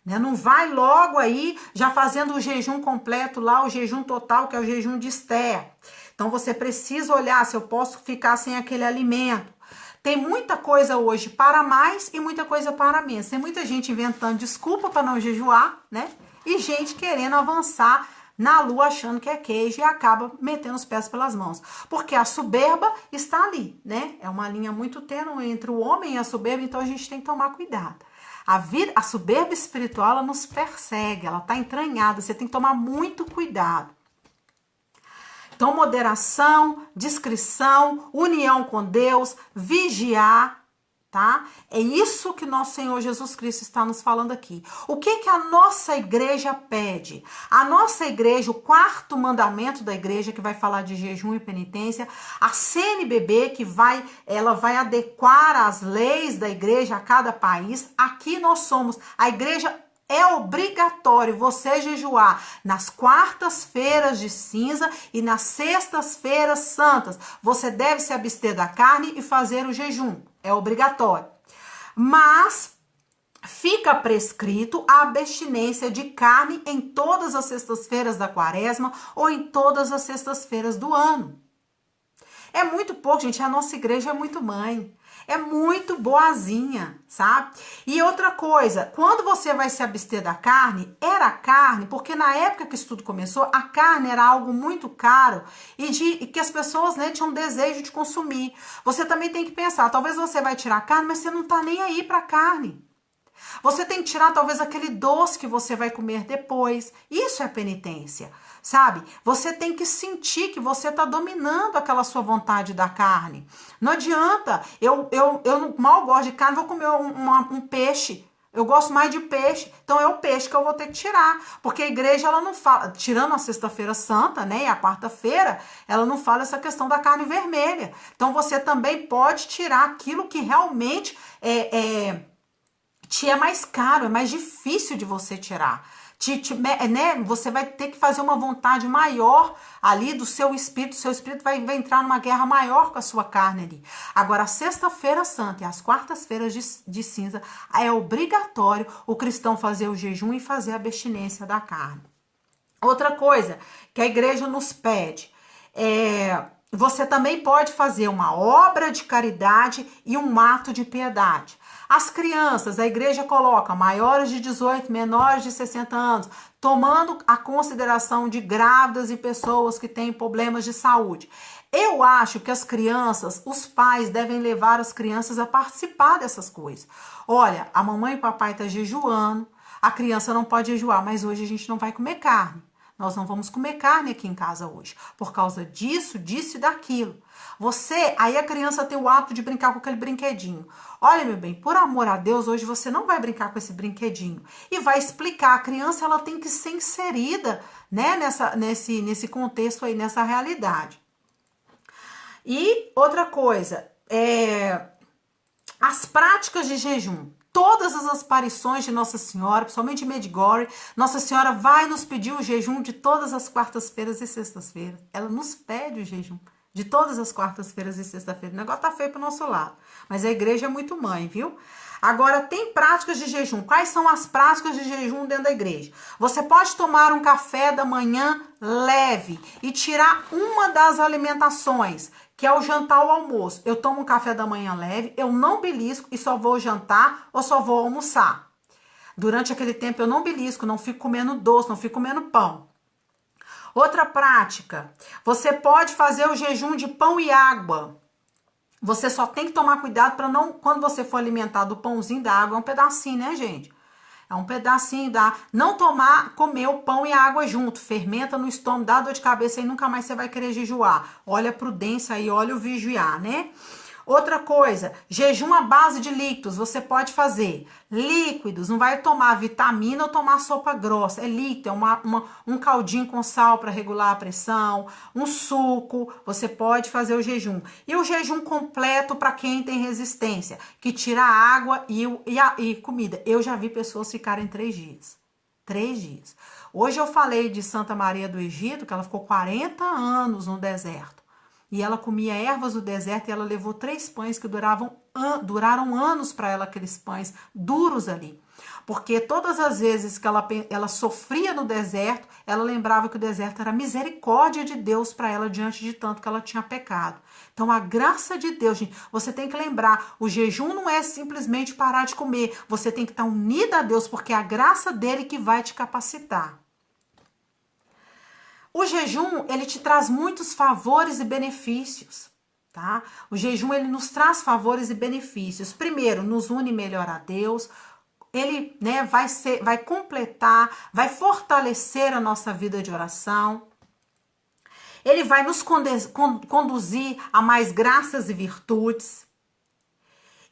Speaker 1: né? Não vai logo aí já fazendo o jejum completo lá, o jejum total, que é o jejum de Esther. Então você precisa olhar se eu posso ficar sem aquele alimento. Tem muita coisa hoje para mais e muita coisa para menos. Tem muita gente inventando desculpa para não jejuar, né? E gente querendo avançar na lua achando que é queijo e acaba metendo os pés pelas mãos. Porque a soberba está ali, né? É uma linha muito tênue entre o homem e a soberba, então a gente tem que tomar cuidado. A soberba espiritual, ela nos persegue, ela está entranhada, você tem que tomar muito cuidado. Então, moderação, discrição, união com Deus, vigiar, tá? É isso que nosso Senhor Jesus Cristo está nos falando aqui. O que que a nossa igreja pede? A nossa igreja, o quarto mandamento da igreja, que vai falar de jejum e penitência, a CNBB, ela vai adequar as leis da igreja a cada país. Aqui nós somos a igreja. É obrigatório você jejuar nas quartas-feiras de cinza e nas sextas-feiras santas. Você deve se abster da carne e fazer o jejum. É obrigatório. Mas fica prescrito a abstinência de carne em todas as sextas-feiras da quaresma ou em todas as sextas-feiras do ano. É muito pouco, gente. A nossa igreja é muito mãe. É muito boazinha, sabe? E outra coisa, quando você vai se abster da carne, era carne, porque na época que isso tudo começou, a carne era algo muito caro e que as pessoas, né, tinham desejo de consumir. Você também tem que pensar, talvez você vai tirar a carne, mas você não tá nem aí pra carne. Você tem que tirar talvez aquele doce que você vai comer depois. Isso é penitência, sabe? Você tem que sentir que você está dominando aquela sua vontade da carne. Não adianta, eu mal gosto de carne, vou comer um peixe. Eu gosto mais de peixe, então é o peixe que eu vou ter que tirar, porque a igreja, ela não fala, tirando a sexta-feira santa, né, e a quarta-feira, ela não fala essa questão da carne vermelha. Então você também pode tirar aquilo que realmente te é mais caro, é mais difícil de você tirar. Né? Você vai ter que fazer uma vontade maior ali do seu espírito vai entrar numa guerra maior com a sua carne ali. Agora, a sexta-feira santa e as quartas-feiras de cinza, é obrigatório o cristão fazer o jejum e fazer a abstinência da carne. Outra coisa que a igreja nos pede você também pode fazer uma obra de caridade e um ato de piedade. As crianças, a igreja coloca maiores de 18, menores de 60 anos, tomando a consideração de grávidas e pessoas que têm problemas de saúde. Eu acho que as crianças, os pais devem levar as crianças a participar dessas coisas. Olha, a mamãe e o papai estão jejuando, a criança não pode jejuar, mas hoje a gente não vai comer carne. Nós não vamos comer carne aqui em casa hoje, por causa disso e daquilo. Aí a criança tem o hábito de brincar com aquele brinquedinho. Olha, meu bem, por amor a Deus, hoje você não vai brincar com esse brinquedinho. E vai explicar, a criança ela tem que ser inserida, né, nesse contexto aí, nessa realidade. E outra coisa, as práticas de jejum. Todas as aparições de Nossa Senhora, principalmente de Medjugorje, Nossa Senhora vai nos pedir o jejum de todas as quartas-feiras e sextas-feiras. Ela nos pede o jejum de todas as quartas-feiras e sexta-feiras. O negócio tá feio pro nosso lado, mas a igreja é muito mãe, viu? Agora, tem práticas de jejum. Quais são as práticas de jejum dentro da igreja? Você pode tomar um café da manhã leve e tirar uma das alimentações, que é o jantar ou almoço. Eu tomo um café da manhã leve, eu não belisco e só vou jantar ou só vou almoçar. Durante aquele tempo eu não belisco, não fico comendo doce, não fico comendo pão. Outra prática, você pode fazer o jejum de pão e água. Você só tem que tomar cuidado para não, quando você for alimentar do pãozinho da água, é um pedacinho, né, gente? É um pedacinho não comer o pão e a água junto, fermenta no estômago, dá dor de cabeça e nunca mais você vai querer jejuar. Olha a prudência aí, olha o vigiar, né? Outra coisa, jejum à base de líquidos, você pode fazer líquidos, não vai tomar vitamina ou tomar sopa grossa, é líquido, é um caldinho com sal para regular a pressão, um suco, você pode fazer o jejum. E o jejum completo para quem tem resistência, que tira a água e comida. Eu já vi pessoas ficarem 3 dias. 3 dias. Hoje eu falei de Santa Maria do Egito, que ela ficou 40 anos no deserto. E ela comia ervas do deserto e ela levou 3 pães que duraram anos para ela, aqueles pães duros ali. Porque todas as vezes que ela sofria no deserto, ela lembrava que o deserto era a misericórdia de Deus para ela diante de tanto que ela tinha pecado. Então a graça de Deus, gente, você tem que lembrar, o jejum não é simplesmente parar de comer, você tem que estar unida a Deus, porque é a graça dele que vai te capacitar. O jejum, ele te traz muitos favores e benefícios, tá? O jejum, ele nos traz favores e benefícios. Primeiro, nos une melhor a Deus. Ele, né, vai completar, vai fortalecer a nossa vida de oração. Ele vai nos conduzir a mais graças e virtudes.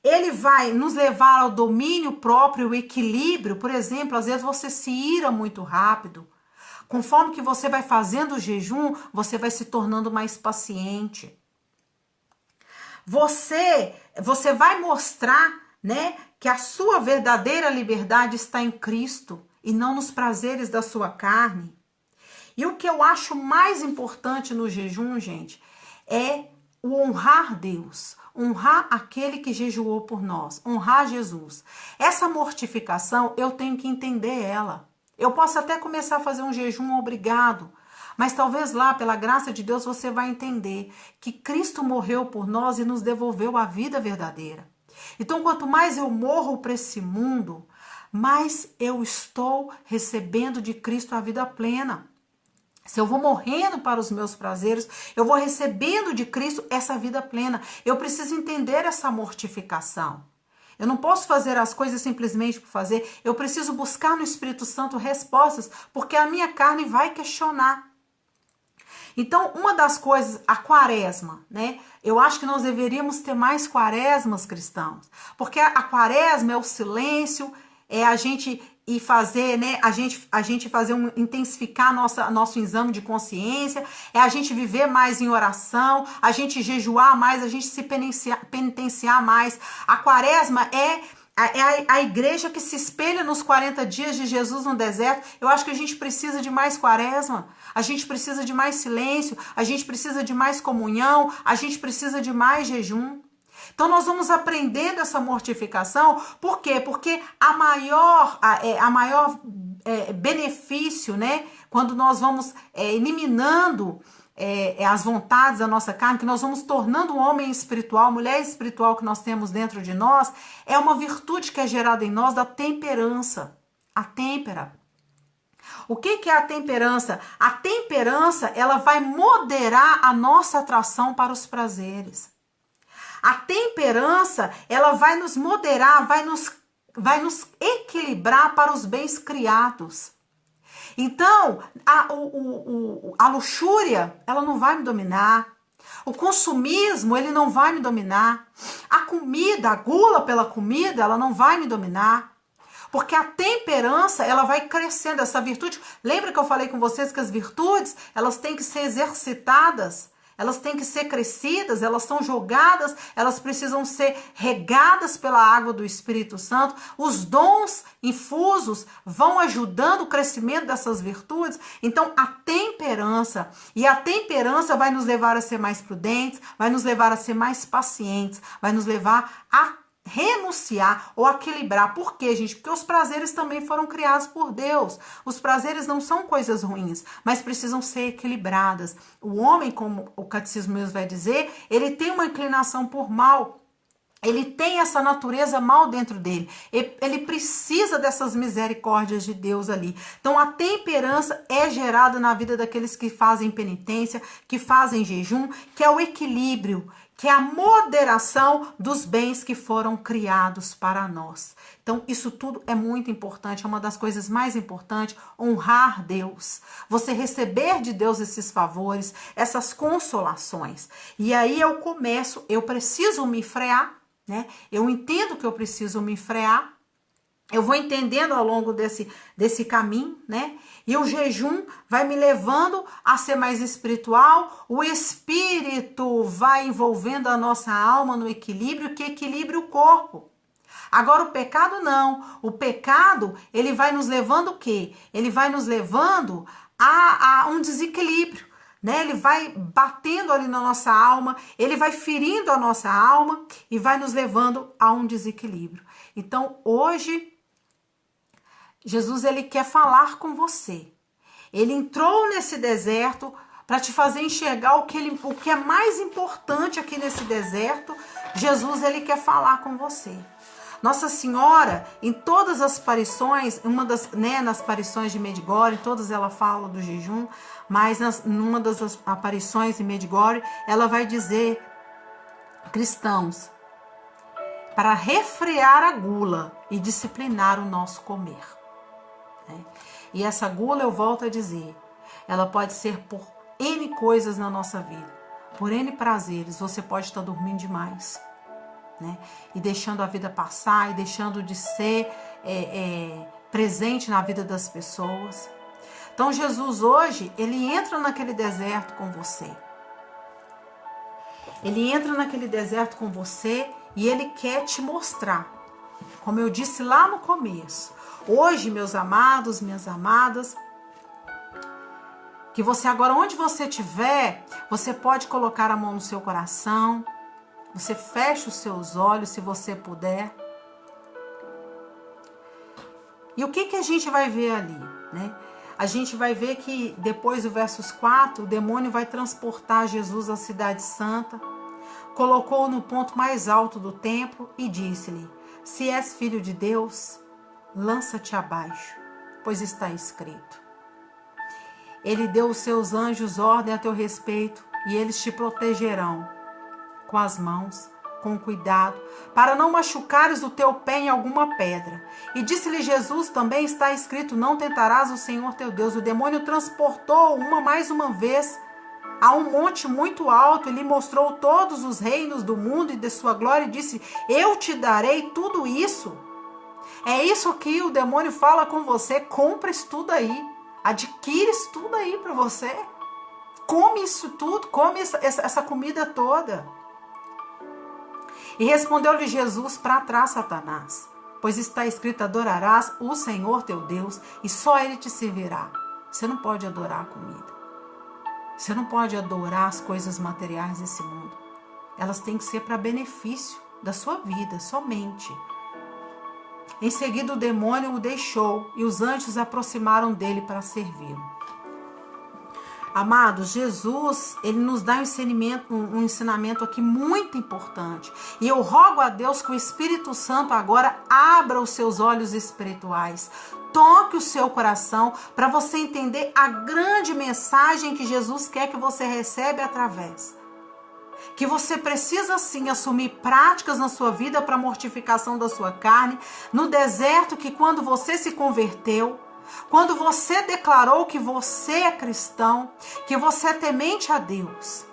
Speaker 1: Ele vai nos levar ao domínio próprio, o equilíbrio. Por exemplo, às vezes você se ira muito rápido. Conforme que você vai fazendo o jejum, você vai se tornando mais paciente. Você vai mostrar, né, que a sua verdadeira liberdade está em Cristo e não nos prazeres da sua carne. E o que eu acho mais importante no jejum, gente, é o honrar Deus, honrar aquele que jejuou por nós, honrar Jesus. Essa mortificação, eu tenho que entender ela. Eu posso até começar a fazer um jejum obrigado, mas talvez lá, pela graça de Deus, você vai entender que Cristo morreu por nós e nos devolveu a vida verdadeira. Então, quanto mais eu morro para esse mundo, mais eu estou recebendo de Cristo a vida plena. Se eu vou morrendo para os meus prazeres, eu vou recebendo de Cristo essa vida plena. Eu preciso entender essa mortificação. Eu não posso fazer as coisas simplesmente por fazer. Eu preciso buscar no Espírito Santo respostas, porque a minha carne vai questionar. Então, uma das coisas, a quaresma, né? Eu acho que nós deveríamos ter mais quaresmas cristãos. Porque a quaresma é o silêncio, é a gente ir fazer, né? A gente fazer intensificar nosso exame de consciência, é a gente viver mais em oração, a gente jejuar mais, a gente se penitenciar mais. A quaresma é a igreja que se espelha nos 40 dias de Jesus no deserto. Eu acho que a gente precisa de mais quaresma, a gente precisa de mais silêncio, a gente precisa de mais comunhão, a gente precisa de mais jejum. Então nós vamos aprendendo essa mortificação. Por quê? Porque a maior benefício, né? Quando nós vamos eliminando as vontades da nossa carne, que nós vamos tornando um homem espiritual, mulher espiritual que nós temos dentro de nós, é uma virtude que é gerada em nós da temperança. A têmpera. O que é a temperança? A temperança, ela vai moderar a nossa atração para os prazeres. A temperança, ela vai nos moderar, vai nos equilibrar para os bens criados. Então, a luxúria, ela não vai me dominar. O consumismo, ele não vai me dominar. A comida, a gula pela comida, ela não vai me dominar. Porque a temperança, ela vai crescendo, essa virtude. Lembra que eu falei com vocês que as virtudes, elas têm que ser exercitadas. Elas têm que ser crescidas, elas são jogadas, elas precisam ser regadas pela água do Espírito Santo. Os dons infusos vão ajudando o crescimento dessas virtudes. Então, a temperança vai nos levar a ser mais prudentes, vai nos levar a ser mais pacientes, vai nos levar a renunciar ou equilibrar. Por quê, gente? Porque os prazeres também foram criados por Deus. Os prazeres não são coisas ruins, mas precisam ser equilibradas. O homem, como o catecismo mesmo vai dizer, ele tem uma inclinação por mal. Ele tem essa natureza mal dentro dele. Ele precisa dessas misericórdias de Deus ali. Então, a temperança é gerada na vida daqueles que fazem penitência, que fazem jejum, que é o equilíbrio, que é a moderação dos bens que foram criados para nós. Então, isso tudo é muito importante, é uma das coisas mais importantes, honrar Deus. Você receber de Deus esses favores, essas consolações. E aí eu preciso me frear, né? Eu entendo que eu preciso me frear. Eu vou entendendo ao longo desse caminho, né? E o jejum vai me levando a ser mais espiritual. O espírito vai envolvendo a nossa alma no equilíbrio, que equilibra o corpo. Agora o pecado não. O pecado, ele vai nos levando o quê? Ele vai nos levando a um desequilíbrio, né? Ele vai batendo ali na nossa alma, ele vai ferindo a nossa alma e vai nos levando a um desequilíbrio. Então, hoje, Jesus, ele quer falar com você. Ele entrou nesse deserto para te fazer enxergar o que é mais importante aqui nesse deserto. Jesus, ele quer falar com você. Nossa Senhora, em todas as aparições, nas aparições de Medjugorje, todas ela fala do jejum, mas numa das aparições de Medjugorje, ela vai dizer, cristãos, para refrear a gula e disciplinar o nosso comer. E essa gula, eu volto a dizer, ela pode ser por N coisas na nossa vida. Por N prazeres, você pode estar dormindo demais, né? E deixando a vida passar, e deixando de ser presente na vida das pessoas. Então Jesus hoje, ele entra naquele deserto com você. Ele entra naquele deserto com você e ele quer te mostrar. Como eu disse lá no começo, hoje, meus amados, minhas amadas, que você agora, onde você estiver, você pode colocar a mão no seu coração, você fecha os seus olhos, se você puder. E o que a gente vai ver ali, né? A gente vai ver que depois do versos 4, o demônio vai transportar Jesus à cidade santa, colocou-o no ponto mais alto do templo e disse-lhe: se és filho de Deus, lança-te abaixo, pois está escrito. Ele deu os seus anjos ordem a teu respeito, e eles te protegerão com as mãos, com cuidado, para não machucares o teu pé em alguma pedra. E disse-lhe Jesus, também está escrito, não tentarás o Senhor teu Deus. O demônio transportou mais uma vez a um monte muito alto, e lhe mostrou todos os reinos do mundo e de sua glória, e disse: eu te darei tudo isso. É isso que o demônio fala com você: compra isso tudo aí, adquire isso tudo aí para você, come isso tudo, come essa comida toda. E respondeu-lhe Jesus: para trás, Satanás, pois está escrito, adorarás o Senhor teu Deus, e só Ele te servirá. Você não pode adorar a comida. Você não pode adorar as coisas materiais desse mundo. Elas têm que ser para benefício da sua vida, somente. Em seguida o demônio o deixou, e os anjos se aproximaram dele para servi-lo. Amados, Jesus, ele nos dá um ensinamento aqui muito importante. E eu rogo a Deus que o Espírito Santo agora abra os seus olhos espirituais. Toque o seu coração para você entender a grande mensagem que Jesus quer que você receba através. Que você precisa sim assumir práticas na sua vida para mortificação da sua carne. No deserto, que quando você se converteu, quando você declarou que você é cristão, que você é temente a Deus.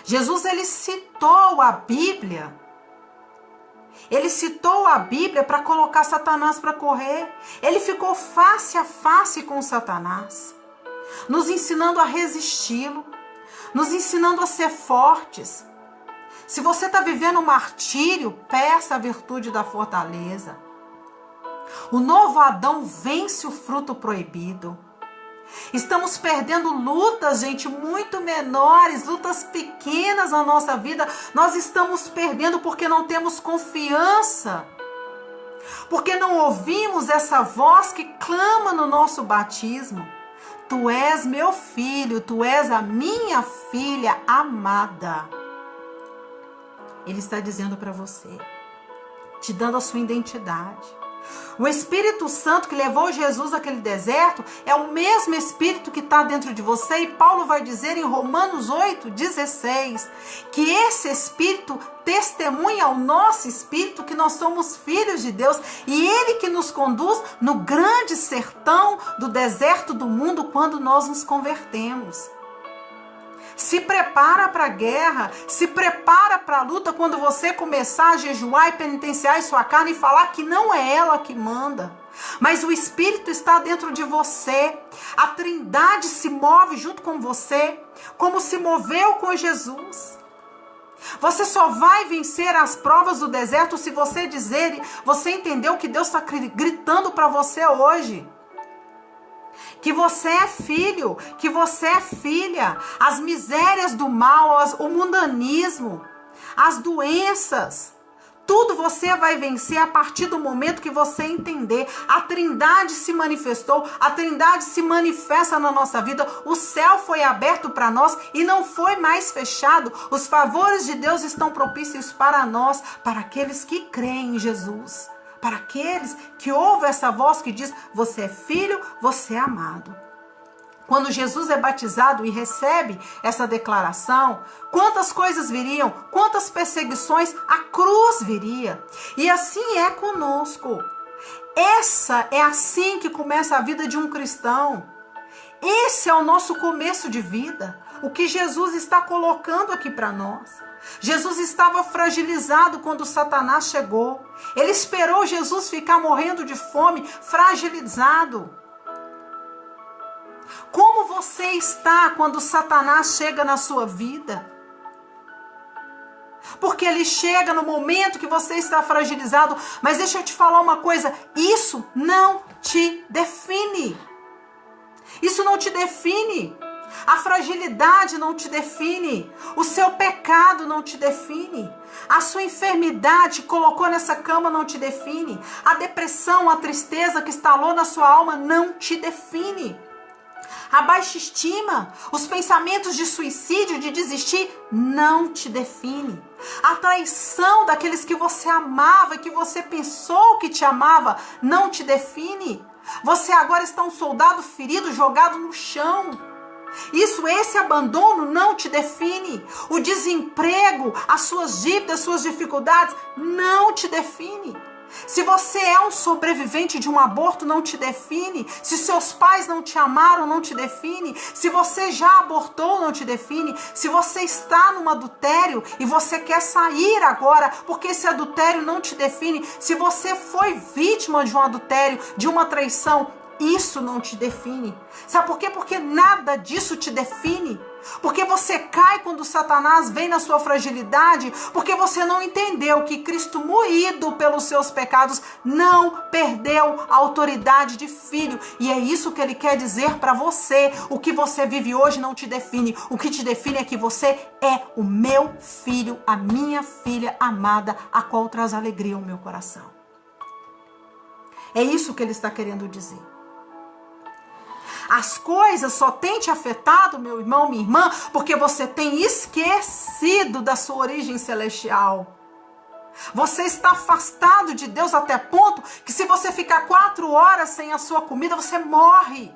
Speaker 1: Jesus, ele citou a Bíblia. Ele citou a Bíblia para colocar Satanás para correr. Ele ficou face a face com Satanás, nos ensinando a resisti-lo, nos ensinando a ser fortes. Se você está vivendo um martírio, peça a virtude da fortaleza. O novo Adão vence o fruto proibido. Estamos perdendo lutas, gente, muito menores, lutas pequenas na nossa vida. Nós estamos perdendo porque não temos confiança. Porque não ouvimos essa voz que clama no nosso batismo. Tu és meu filho, tu és a minha filha amada. Ele está dizendo para você, te dando a sua identidade. O Espírito Santo que levou Jesus àquele deserto é o mesmo Espírito que está dentro de você. E Paulo vai dizer em Romanos 8:16 que esse Espírito testemunha ao nosso Espírito que nós somos filhos de Deus. E Ele que nos conduz no grande sertão do deserto do mundo quando nós nos convertemos. Se prepara para a guerra, se prepara para a luta quando você começar a jejuar e penitenciar em sua carne e falar que não é ela que manda, mas o Espírito está dentro de você. A Trindade se move junto com você, como se moveu com Jesus. Você só vai vencer as provas do deserto se você entendeu que Deus está gritando para você hoje. Que você é filho, que você é filha. As misérias do mal, o mundanismo, as doenças, tudo você vai vencer a partir do momento que você entender. A Trindade se manifestou, a Trindade se manifesta na nossa vida. O céu foi aberto para nós e não foi mais fechado. Os favores de Deus estão propícios para nós, para aqueles que creem em Jesus. Para aqueles que ouvem essa voz que diz, você é filho, você é amado. Quando Jesus é batizado e recebe essa declaração, quantas coisas viriam, quantas perseguições, a cruz viria. E assim é conosco. É assim que começa a vida de um cristão. Esse é o nosso começo de vida. O que Jesus está colocando aqui para nós. Jesus estava fragilizado quando Satanás chegou. Ele esperou Jesus ficar morrendo de fome, fragilizado. Como você está quando Satanás chega na sua vida? Porque ele chega no momento que você está fragilizado. Mas deixa eu te falar uma coisa. Isso não te define. Isso não te define. A fragilidade não te define. O seu pecado não te define. A sua enfermidade que colocou nessa cama não te define. A depressão, a tristeza que instalou na sua alma não te define. A baixa estima, os pensamentos de suicídio, de desistir, não te define. A traição daqueles que você amava e que você pensou que te amava, não te define. Você agora está um soldado ferido, jogado no chão. Esse abandono não te define. O desemprego, as suas dívidas, as suas dificuldades, não te define. Se você é um sobrevivente de um aborto, não te define. Se seus pais não te amaram, não te define. Se você já abortou, não te define. Se você está num adultério e você quer sair agora, porque esse adultério não te define. Se você foi vítima de um adultério, de uma traição, isso não te define. Sabe por quê? Porque nada disso te define. Porque você cai quando Satanás vem na sua fragilidade, porque você não entendeu que Cristo, moído pelos seus pecados, não perdeu a autoridade de filho. E é isso que ele quer dizer para você. O que você vive hoje não te define. O que te define é que você é o meu filho, a minha filha amada, a qual traz alegria ao meu coração. É isso que ele está querendo dizer. As coisas só têm te afetado, meu irmão, minha irmã, porque você tem esquecido da sua origem celestial. Você está afastado de Deus até ponto que se você ficar 4 horas sem a sua comida, você morre.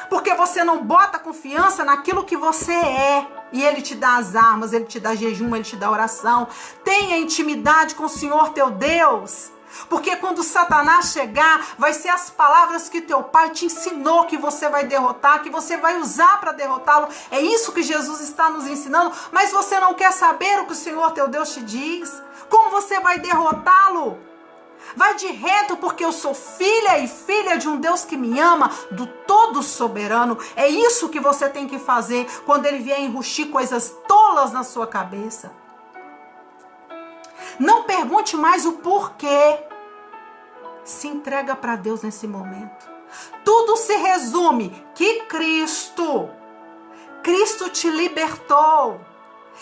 Speaker 1: Porque você não bota confiança naquilo que você é. E Ele te dá as armas, Ele te dá jejum, Ele te dá oração. Tenha intimidade com o Senhor teu Deus. Porque quando Satanás chegar, vai ser as palavras que teu pai te ensinou que você vai derrotar, que você vai usar para derrotá-lo. É isso que Jesus está nos ensinando. Mas você não quer saber o que o Senhor teu Deus te diz? Como você vai derrotá-lo? Vai de reto, porque eu sou filha e filha de um Deus que me ama, do todo soberano. É isso que você tem que fazer quando ele vier enrustir coisas tolas na sua cabeça. Não pergunte mais o porquê. Se entrega para Deus nesse momento. Tudo se resume que Cristo te libertou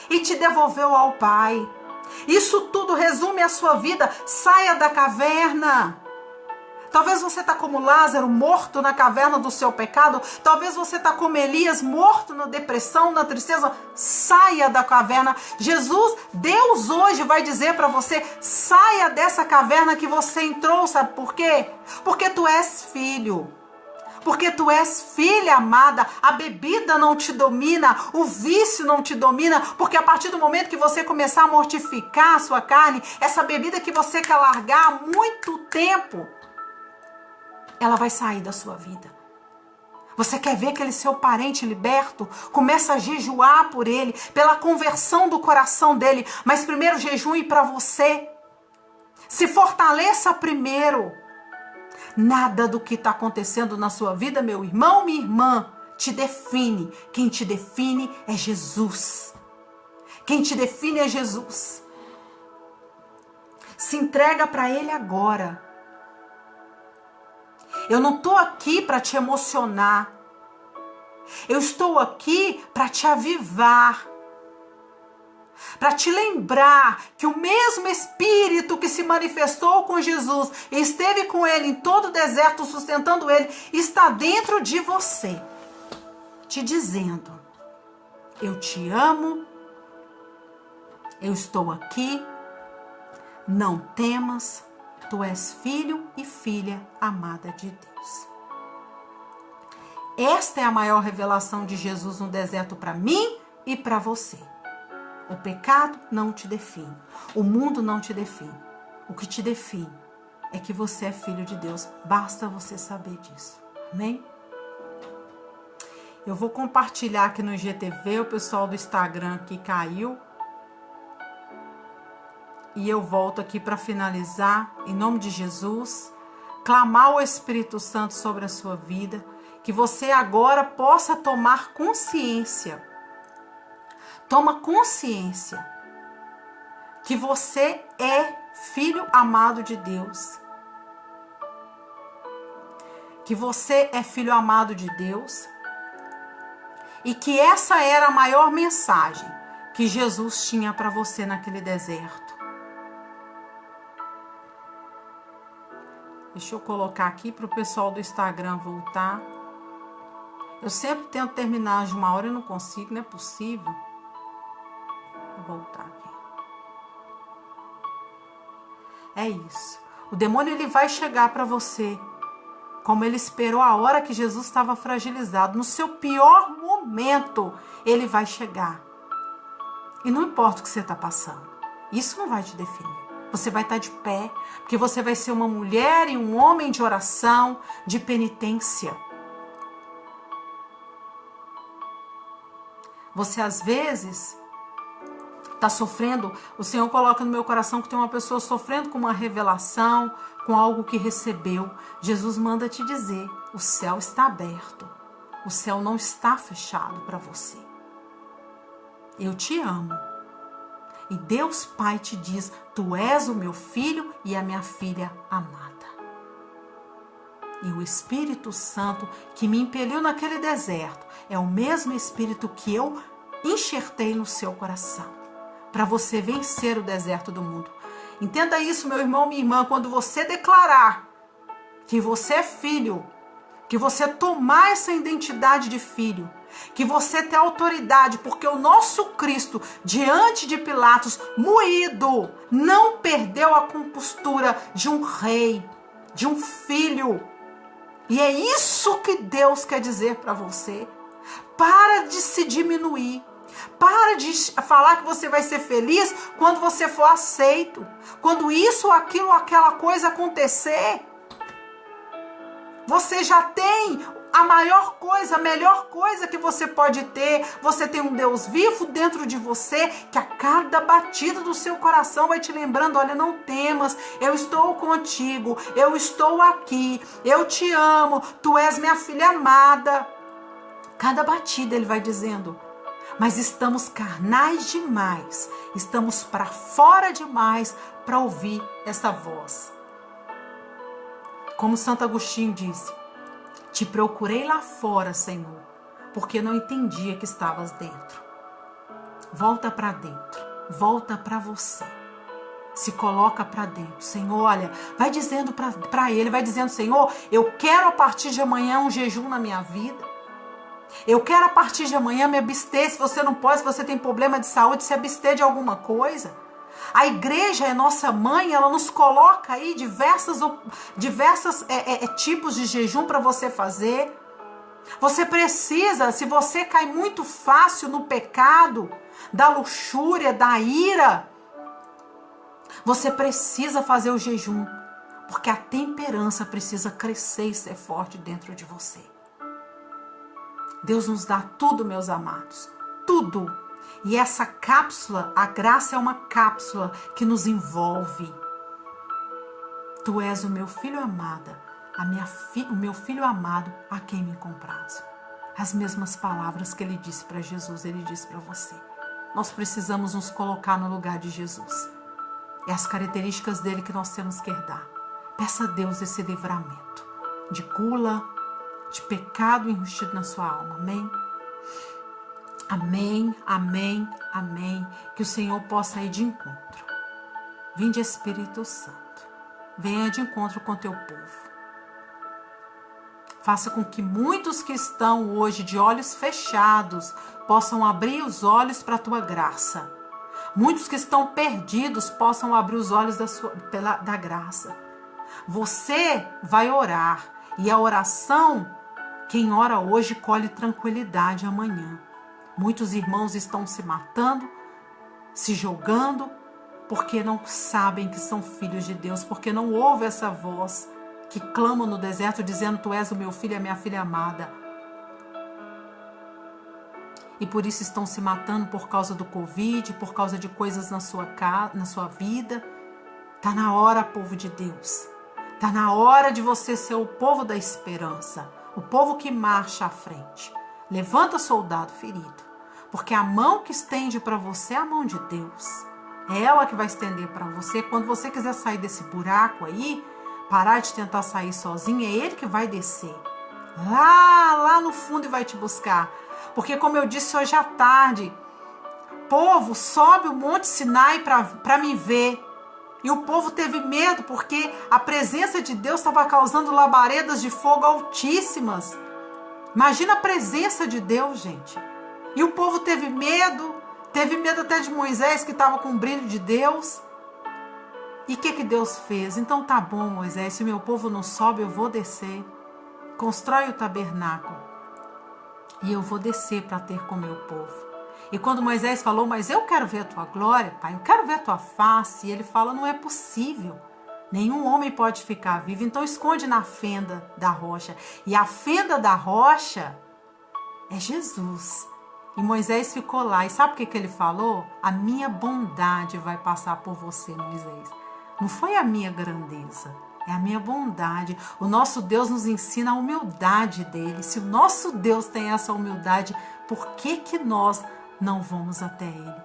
Speaker 1: e te devolveu ao Pai. Isso tudo resume a sua vida. Saia da caverna. Talvez você está como Lázaro, morto na caverna do seu pecado. Talvez você está como Elias, morto na depressão, na tristeza. Saia da caverna. Deus hoje vai dizer para você, saia dessa caverna que você entrou. Sabe por quê? Porque tu és filho. Porque tu és filha amada, a bebida não te domina, o vício não te domina, porque a partir do momento que você começar a mortificar a sua carne, essa bebida que você quer largar há muito tempo, ela vai sair da sua vida. Você quer ver aquele seu parente liberto? Começa a jejuar por ele, pela conversão do coração dele, mas primeiro jejue para você. Se fortaleça primeiro. Nada do que está acontecendo na sua vida, meu irmão, minha irmã, te define. Quem te define é Jesus. Quem te define é Jesus. Se entrega para Ele agora. Eu não estou aqui para te emocionar. Eu estou aqui para te avivar. Para te lembrar que o mesmo Espírito que se manifestou com Jesus e esteve com ele em todo o deserto, sustentando ele, está dentro de você, te dizendo, eu te amo, eu estou aqui, não temas, tu és filho e filha amada de Deus. Esta é a maior revelação de Jesus no deserto para mim e para você. O pecado não te define. O mundo não te define. O que te define é que você é filho de Deus. Basta você saber disso. Amém? Eu vou compartilhar aqui no IGTV, o pessoal do Instagram aqui caiu. E eu volto aqui para finalizar, em nome de Jesus, clamar o Espírito Santo sobre a sua vida, que você agora possa tomar consciência. Toma consciência que você é filho amado de Deus. Que você é filho amado de Deus. E que essa era a maior mensagem que Jesus tinha para você naquele deserto. Deixa eu colocar aqui para o pessoal do Instagram voltar. Eu sempre tento terminar de 1 hora e não consigo, não é possível. Vou voltar aqui. É isso. O demônio ele vai chegar para você, como ele esperou a hora que Jesus estava fragilizado. No seu pior momento, ele vai chegar. E não importa o que você está passando. Isso não vai te definir. Você vai estar de pé, porque você vai ser uma mulher e um homem de oração, de penitência. Você às vezes está sofrendo, o Senhor coloca no meu coração que tem uma pessoa sofrendo com uma revelação, com algo que recebeu. Jesus manda te dizer, o céu está aberto, o céu não está fechado para você. Eu te amo. E Deus Pai te diz, tu és o meu filho e a minha filha amada. E o Espírito Santo que me impeliu naquele deserto é o mesmo Espírito que eu enxertei no seu coração, para você vencer o deserto do mundo. Entenda isso, meu irmão, minha irmã, quando você declarar que você é filho, que você tomar essa identidade de filho, que você tem autoridade, porque o nosso Cristo, diante de Pilatos, moído, não perdeu a compostura de um rei, de um filho. E é isso que Deus quer dizer para você. Para de se diminuir. Para de falar que você vai ser feliz quando você for aceito. Quando isso, aquilo, aquela coisa acontecer. Você já tem a maior coisa, a melhor coisa que você pode ter. Você tem um Deus vivo dentro de você, que a cada batida do seu coração vai te lembrando, olha, não temas, eu estou contigo, eu estou aqui, eu te amo, tu és minha filha amada. Cada batida ele vai dizendo, mas estamos carnais demais, estamos para fora demais para ouvir essa voz. Como Santo Agostinho disse, te procurei lá fora, Senhor, porque não entendia que estavas dentro. Volta para dentro, volta para você. Se coloca para dentro. Senhor, olha, vai dizendo para ele, vai dizendo, Senhor, eu quero a partir de amanhã um jejum na minha vida. Eu quero a partir de amanhã me abster, se você não pode, se você tem problema de saúde, se abster de alguma coisa. A igreja é nossa mãe, ela nos coloca aí diversos tipos de jejum para você fazer. Você precisa, se você cai muito fácil no pecado, da luxúria, da ira, você precisa fazer o jejum, porque a temperança precisa crescer e ser forte dentro de você. Deus nos dá tudo, meus amados, tudo. E essa cápsula, a graça é uma cápsula que nos envolve. Tu és o meu filho amado, o meu filho amado a quem me comprazo. As mesmas palavras que ele disse para Jesus, ele disse para você. Nós precisamos nos colocar no lugar de Jesus. É as características dele que nós temos que herdar. Peça a Deus esse livramento de gula, de pecado enrustido na sua alma. Amém? Amém, amém, amém. Que o Senhor possa ir de encontro. Vinde, Espírito Santo. Venha de encontro com teu povo. Faça com que muitos que estão hoje de olhos fechados possam abrir os olhos para a tua graça. Muitos que estão perdidos possam abrir os olhos da graça. Você vai orar. E a oração, quem ora hoje colhe tranquilidade amanhã. Muitos irmãos estão se matando, se jogando, porque não sabem que são filhos de Deus, porque não ouvem essa voz que clamam no deserto dizendo: tu és o meu filho, a minha filha amada. E por isso estão se matando por causa do Covid, por causa de coisas na sua casa, na sua vida. Tá na hora, povo de Deus. Tá na hora de você ser o povo da esperança, o povo que marcha à frente. Levanta, soldado ferido, porque a mão que estende para você é a mão de Deus. É ela que vai estender para você. Quando você quiser sair desse buraco aí, parar de tentar sair sozinho, é Ele que vai descer lá no fundo e vai te buscar. Porque, como eu disse hoje à tarde, povo, sobe o Monte Sinai para me ver. E o povo teve medo porque a presença de Deus estava causando labaredas de fogo altíssimas. Imagina a presença de Deus, gente. E o povo teve medo até de Moisés, que estava com o brilho de Deus. E o que Deus fez? Então tá bom, Moisés, se o meu povo não sobe, eu vou descer. Constrói o tabernáculo e eu vou descer para ter com o meu povo. E quando Moisés falou: mas eu quero ver a tua glória, pai, eu quero ver a tua face, e ele fala: não é possível. Nenhum homem pode ficar vivo, então esconde na fenda da rocha. E a fenda da rocha é Jesus. E Moisés ficou lá. E sabe o que ele falou? A minha bondade vai passar por você, Moisés. Não foi a minha grandeza, é a minha bondade. O nosso Deus nos ensina a humildade dele. Se o nosso Deus tem essa humildade, por que nós não vamos até ele?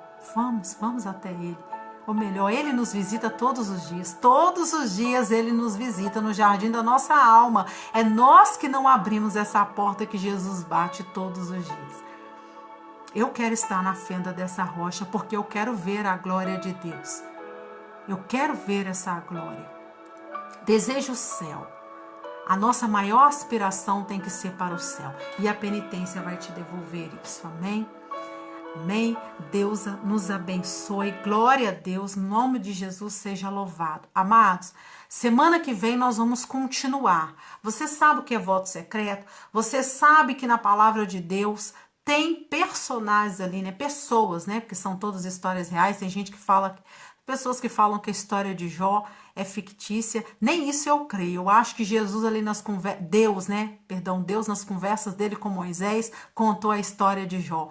Speaker 1: Vamos até ele. Ou melhor, ele nos visita todos os dias. Todos os dias ele nos visita no jardim da nossa alma. É nós que não abrimos essa porta que Jesus bate todos os dias. Eu quero estar na fenda dessa rocha porque eu quero ver a glória de Deus. Eu quero ver essa glória. Desejo o céu. A nossa maior aspiração tem que ser para o céu. E a penitência vai te devolver isso. Amém? Amém? Deus nos abençoe. Glória a Deus. Em nome de Jesus seja louvado. Amados, semana que vem nós vamos continuar. Você sabe o que é voto secreto? Você sabe que na palavra de Deus tem personagens ali, né? Pessoas, né? Porque são todas histórias reais. Tem gente que fala, pessoas que falam que a história de Jó é fictícia. Nem isso eu creio. Eu acho que Jesus ali nas conversas, Deus nas conversas dele com Moisés, contou a história de Jó.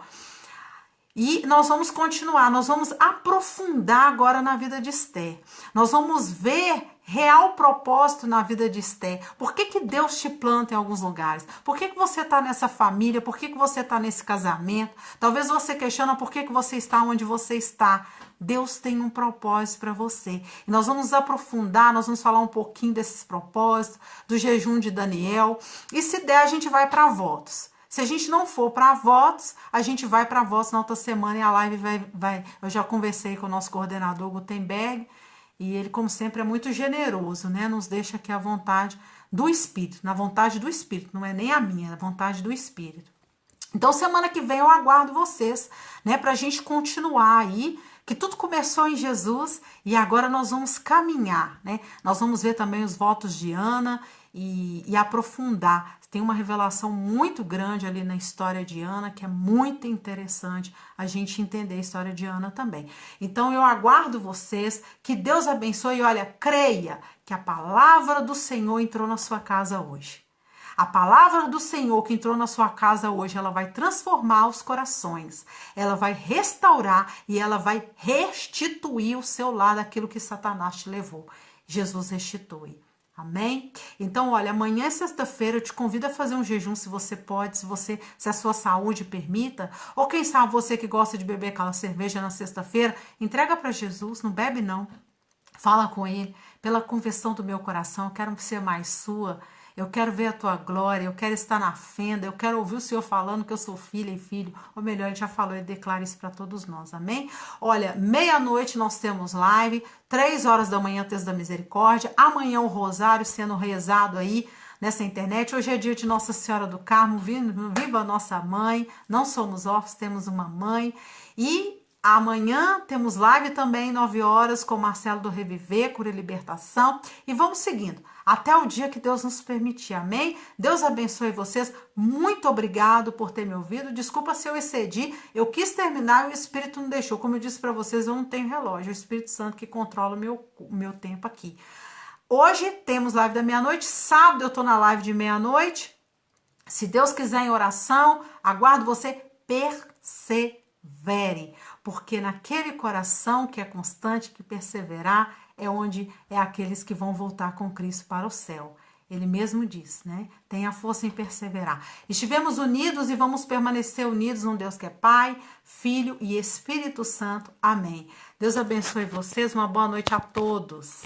Speaker 1: E nós vamos continuar, nós vamos aprofundar agora na vida de Esther. Nós vamos ver real propósito na vida de Esther. Por que Deus te planta em alguns lugares? Por que você está nessa família? Por que você está nesse casamento? Talvez você questiona por que você está onde você está. Deus tem um propósito para você. E nós vamos aprofundar, nós vamos falar um pouquinho desses propósitos, do jejum de Daniel. E se der, a gente vai para votos. Se a gente não for para votos, a gente vai para votos na outra semana e a live vai. Eu já conversei com o nosso coordenador Gutenberg e ele, como sempre, é muito generoso, né? Nos deixa aqui à vontade do Espírito, na vontade do Espírito, não é nem a minha, é a vontade do Espírito. Então, semana que vem eu aguardo vocês, né? Para a gente continuar aí, que tudo começou em Jesus e agora nós vamos caminhar, né? Nós vamos ver também os votos de Ana e aprofundar. Tem uma revelação muito grande ali na história de Ana, que é muito interessante a gente entender a história de Ana também. Então eu aguardo vocês, que Deus abençoe e olha, creia que a palavra do Senhor entrou na sua casa hoje. A palavra do Senhor que entrou na sua casa hoje, ela vai transformar os corações, ela vai restaurar e ela vai restituir o seu lar daquilo que Satanás te levou. Jesus restitui. Amém? Então, olha, amanhã é sexta-feira, eu te convido a fazer um jejum se você pode, se a sua saúde permita, ou quem sabe você que gosta de beber aquela cerveja na sexta-feira, entrega para Jesus, não bebe não, fala com ele, pela confissão do meu coração, eu quero ser mais sua, eu quero ver a tua glória, eu quero estar na fenda, eu quero ouvir o Senhor falando que eu sou filha e filho, ou melhor, ele já falou e declara isso para todos nós, amém? Olha, meia-noite nós temos live, 3 horas da manhã, texto da misericórdia, amanhã o rosário sendo rezado aí nessa internet, hoje é dia de Nossa Senhora do Carmo, viva a nossa mãe, não somos órfãos, temos uma mãe, e amanhã temos live também, 9 horas, com Marcelo do Reviver, Cura e Libertação, e vamos seguindo, até o dia que Deus nos permitir, amém? Deus abençoe vocês, muito obrigado por ter me ouvido, desculpa se eu excedi, eu quis terminar e o Espírito não deixou, como eu disse para vocês, eu não tenho relógio, é o Espírito Santo que controla o meu tempo aqui. Hoje temos live da meia-noite, sábado eu tô na live de meia-noite. Se Deus quiser, em oração, aguardo você, persevere, porque naquele coração que é constante, que perseverar, é onde é aqueles que vão voltar com Cristo para o céu. Ele mesmo diz, né? Tenha força em perseverar. Estivemos unidos e vamos permanecer unidos num Deus que é Pai, Filho e Espírito Santo. Amém. Deus abençoe vocês. Uma boa noite a todos.